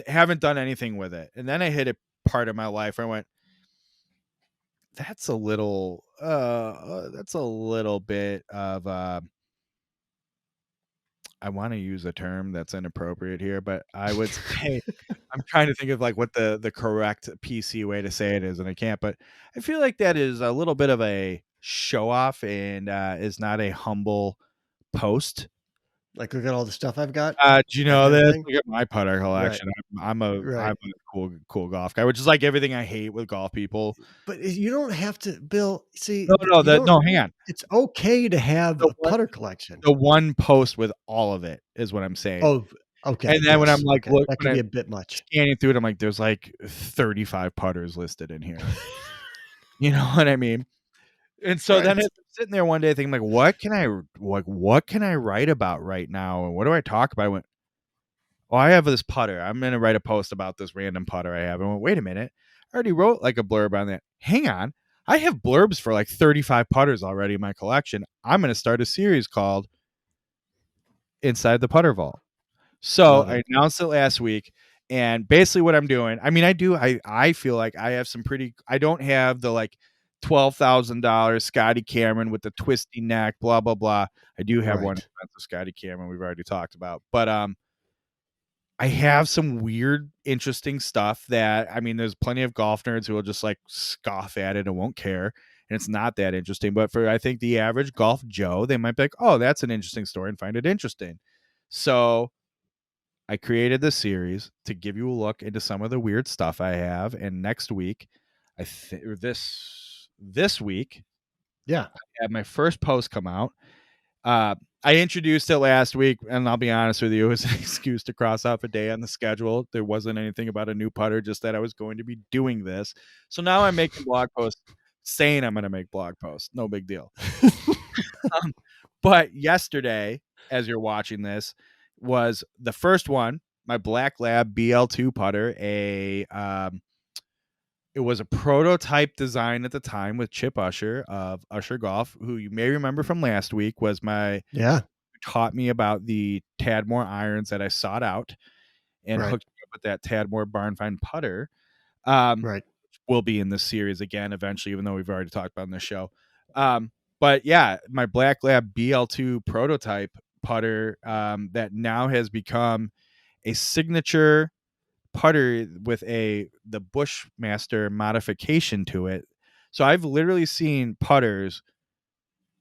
Haven't done anything with it, and then I hit a part of my life where I went, that's a little bit of I want to use a term that's inappropriate here, but I would say I'm trying to think of like what the correct PC way to say it is, and I can't. But I feel like that is a little bit of a show off and is not a humble post. Like, "Look at all the stuff I've got," Do you that know kind of this? thing? Look at my putter Right, collection. I'm right. a cool golf guy, which is like everything I hate with golf people. But you don't have to Bill, see, No, no, you don't no. Hang on. it's okay to have The a one putter collection. the one post with all of it is what I'm saying. Oh, okay, And then when I'm yes, like, okay. That when could be I'm a bit much. scanning through it, I'm like, there's like 35 putters listed in here. You know what I mean? And so then Right. I'm sitting there one day thinking like, what can I write about right now? And what do I talk about? I went, oh, I have this putter. I'm gonna write a post about this random putter I have. And I went, wait a minute. I already wrote like a blurb on that. Hang on. I have blurbs for like 35 putters already in my collection. I'm gonna start a series called Inside the Putter Vault. So Love I it. announced it last week, and basically what I'm doing, I mean, I feel like I have some pretty. I don't have the like $12,000 Scotty Cameron with the twisty neck, blah blah blah. I do have one Right. expensive Scotty Cameron we've already talked about, but I have some weird, interesting stuff that I mean, there's plenty of golf nerds who will just like scoff at it and won't care. And it's not that interesting. But for I think the average golf Joe, they might be like, oh, that's an interesting story and find it interesting. So I created this series to give you a look into some of the weird stuff I have. And next week, I think this week, Yeah. I had my first post come out. I introduced it last week, and I'll be honest with you, it was an excuse to cross off a day on the schedule. There wasn't anything about a new putter, just that I was going to be doing this. So now I'm making blog posts saying I'm going to make blog posts. No big deal. Um, but yesterday, as you're watching this, was the first one, my Black Lab BL2 putter. It was a prototype design at the time with Chip Usher of Usher Golf, who you may remember from last week, was my Yeah. taught me about the Tadmore irons that I sought out and Right. hooked me up with that Tadmore barn find putter. Um, Right. will be in this series again eventually, even though we've already talked about it in the show. But yeah, my Black Lab BL2 prototype putter that now has become a signature putter with the Bushmaster modification to it. So I've literally seen putters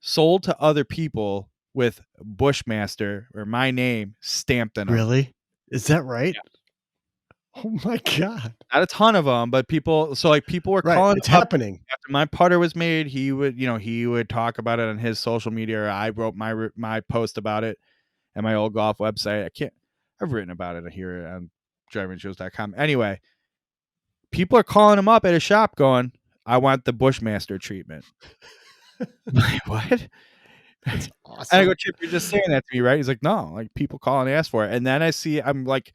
sold to other people with Bushmaster or my name stamped in them. Really? Is that right? Oh my god. Not a ton of them, but people. So like people were Right. calling It's up happening. after my putter was made. He would talk about it on his social media. Or I wrote my post about it at my old golf website. I've written about it here on drivingshows.com. Anyway, people are calling him up at his shop going, I want the Bushmaster treatment. Like, what? That's And I go, awesome. Chip, you're just saying that to me, right? He's like, no, like people call and ask for it. And then I'm like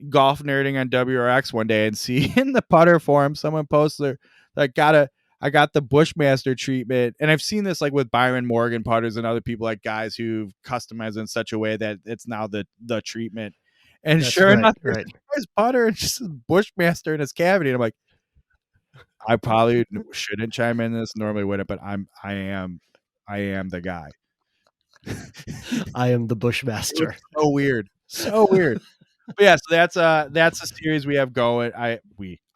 golf nerding on WRX one day and see in the putter forum, someone posted like, I got the Bushmaster treatment. And I've seen this like with Byron Morgan putters and other people, like guys who've customized in such a way that it's now the treatment. And That's sure right. enough, there's Right. this guy's putter and just a Bushmaster in his cavity. And I'm like, I probably shouldn't chime in this, normally wouldn't, but I am the guy. I am the It was Bushmaster. so weird. So weird. But yeah, so that's a series we have going. I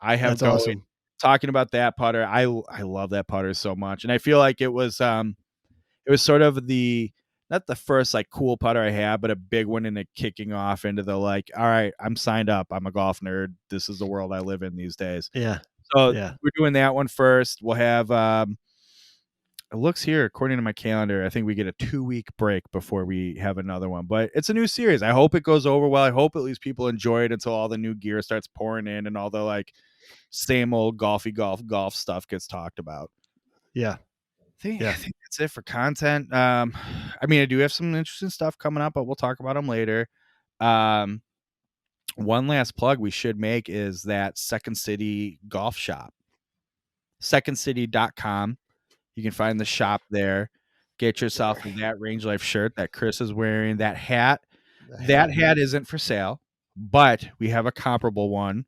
have That's going awesome. talking about that putter. I love that putter so much. And I feel like it was sort of the not the first like cool putter I had, but a big one in it kicking off into the like, all right, I'm signed up. I'm a golf nerd. This is the world I live in these days. Yeah. So Yeah. we're doing that one first. We'll have it looks here, according to my calendar, I think we get a 2-week break before we have another one. But it's a new series. I hope it goes over well. I hope at least people enjoy it until all the new gear starts pouring in and all the like same old golf stuff gets talked about. Yeah. I think that's it for content. I mean, I do have some interesting stuff coming up, but we'll talk about them later. One last plug we should make is that Second City golf shop, secondcity.com. You can find the shop there. Get yourself that Range Life shirt that Chris is wearing, that hat. That hat isn't for sale, but we have a comparable one.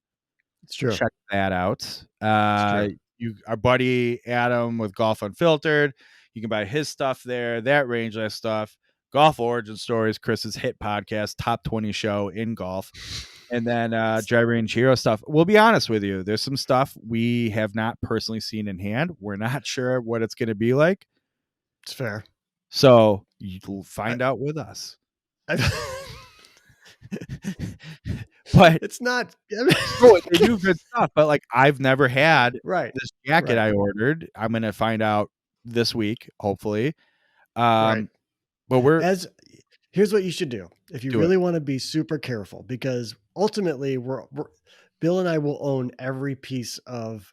It's true. Check that out. It's true. Our buddy Adam with Golf Unfiltered, you can buy his stuff there, that Range Life stuff, Golf Origin Stories, Chris's hit podcast, top 20 show in golf. And then Dry Range Hero stuff. We'll be honest with you. There's some stuff we have not personally seen in hand. We're not sure what it's going to be like. It's fair. So you'll find out with us. But it's not. they do good stuff. But like I've never had this jacket Right. I ordered. I'm going to find out this week, hopefully. Right. But here's what you should do if you really want to be super careful, because ultimately Bill and I will own every piece of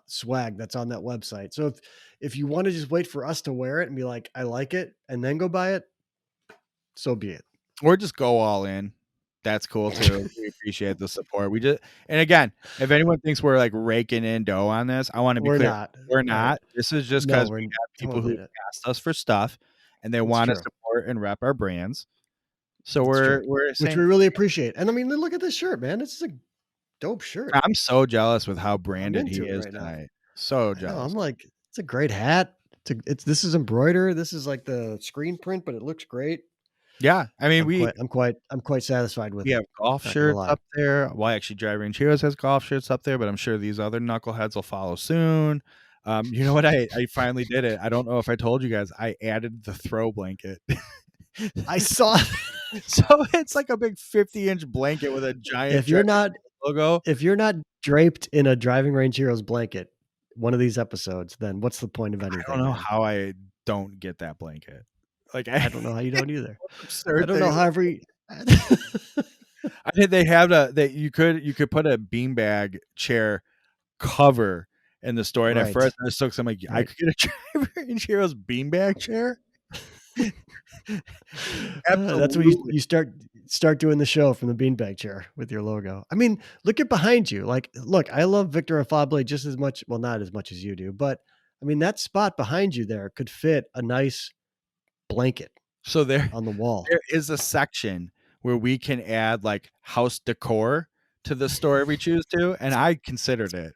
swag that's on that website. So if you want to just wait for us to wear it and be like, I like it, and then go buy it, so be it. Or just go all in. That's cool too. We appreciate the support. And again, if anyone thinks we're like raking in dough on this, I want to be clear. Not. We're not. Right. This is just because we have people totally who asked us for stuff and they want to support and rep our brands. So we're saying, which we really appreciate. And I mean, look at this shirt, man. This is a dope shirt. I'm so jealous with how branded he is tonight. So jealous. I'm like, it's a great hat. This is embroidered. This is like the screen print, but it looks great. Yeah, I mean, I'm quite satisfied with it. We have golf shirts up there. Well, actually, Dry Range Heroes has golf shirts up there, but I'm sure these other knuckleheads will follow soon. You know what? I finally did it. I don't know if I told you guys. I added the throw blanket. I saw. So it's like a big 50-inch blanket with a giant logo. If you're not draped in a Driving Range Heroes blanket, one of these episodes, then what's the point of anything? I don't know how I don't get that blanket. Like I don't know how you don't either. Absurd. I don't know how every. I think they have that you could put a beanbag chair cover in the store. And at first I just took some like I could get a Driving Range Heroes beanbag chair. That's when you start doing the show from the beanbag chair with your logo. I mean, look at behind you. Like, look, I love Victor Afable just as much. Well, not as much as you do, but I mean, that spot behind you there could fit a nice blanket. So there on the wall. there is a section where we can add, like, house decor to the store if we choose to, and I considered it.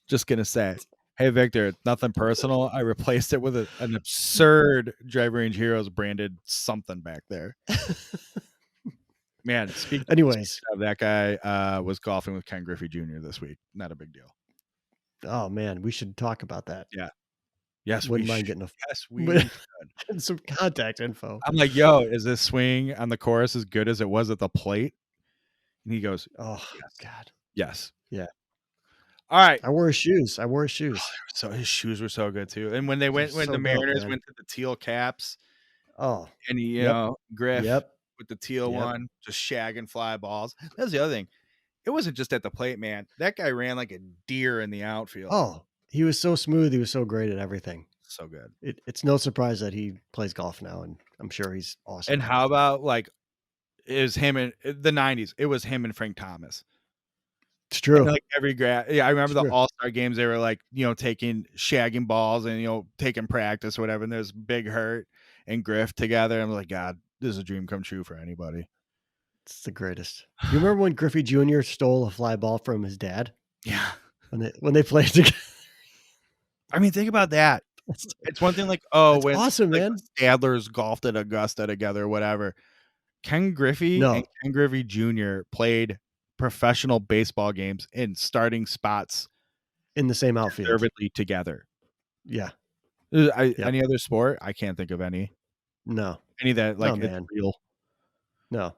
Just gonna say, "Hey, Victor, nothing personal. I replaced it with an absurd Drive Range Heroes branded something back there." Man, speaking Anyways, of, that guy, was golfing with Ken Griffey Jr. this week. Not a big deal. oh man, we should talk about that. Yeah. Yes, we Wouldn't mind should. getting a Yes, we should. getting some contact info. I'm like, "Yo, is this swing on the course as good as it was at the plate?" And he goes, Oh "Yes. God. Yes." Yeah. All right. I wore his shoes. I wore his shoes. So his shoes were so good too. And when They're the so dope, Mariners man. went to the teal caps Oh, and yep. Griff Yep. with the teal Yep. one, just shagging fly balls. That's the other thing. It wasn't just at the plate, man. That guy ran like a deer in the outfield. Oh, he was so smooth. He was so great at everything. So good. It's no surprise that he plays golf now, and I'm sure he's awesome And at it. how about, like, it was him in the 90s. It was him and Frank Thomas. It's And, true. like, I remember It's the true. All-Star games, they were, like, taking shagging balls and, taking practice or whatever, and there's Big Hurt and Griff together. I'm like, "God, this is a dream come true for anybody." It's the greatest. Do you remember when Griffey Jr. stole a fly ball from his dad Yeah. when they played together? I mean, think about that. That's It's one thing like, oh, when, awesome, like, man. the Stadlers golfed at Augusta together or whatever. Ken Griffey and No, Ken Griffey Jr. played professional baseball games in starting spots in the same outfield. deservedly together. Yeah. Any Yep. other sport? I can't think of any. No. Any that, like, No, it's man. real. No.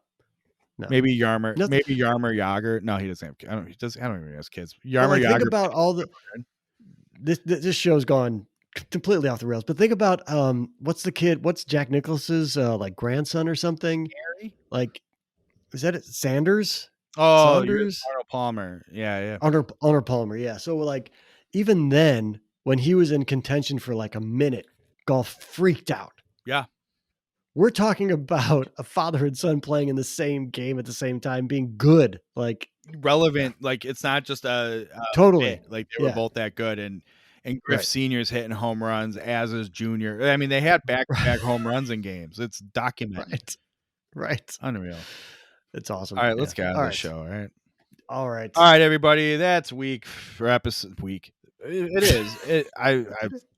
No. Maybe Yarmer No, Yager. No, he doesn't have I don't even have kids. but, Yarmer like, think Yager. about all the this show's gone completely off the rails, but think about, what's Jack Nicklaus's, like, grandson or something? Like, is that it? Sanders? Oh, you're Saunders? Arnold Palmer. Yeah, yeah. Honor Palmer, yeah. So, like, even then, when he was in contention for, like, a minute, golf freaked out. Yeah. We're talking about a father and son playing in the same game at the same time, being good, like, Relevant, like, it's not just a totally. bit, like, they were Yeah. both that good, and Griff Right. Senior's hitting home runs, as is Junior. I mean, they had back-to-back home runs in games. It's documented. Right. Right. Unreal. It's awesome. All right, let's Yeah. get out All of the right. show, all right? All right. All right, everybody, that's week. It is. I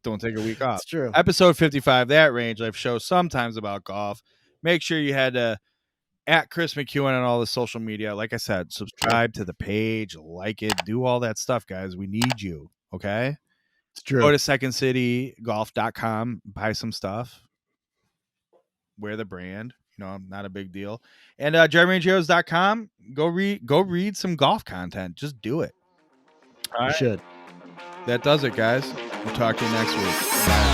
don't take a week off. It's true. Episode 55, That Range Life show, sometimes about golf. Make sure you head to @Chris McEwen on all the social media. Like I said, subscribe to the page, like it, do all that stuff, guys. We need you, okay? It's true. Go to secondcitygolf.com, buy some stuff, wear the brand. Not a big deal. And drivingrangeheroes.com, go read some golf content. Just do it. All You right. should. That does it, guys. We'll talk to you next week. Bye.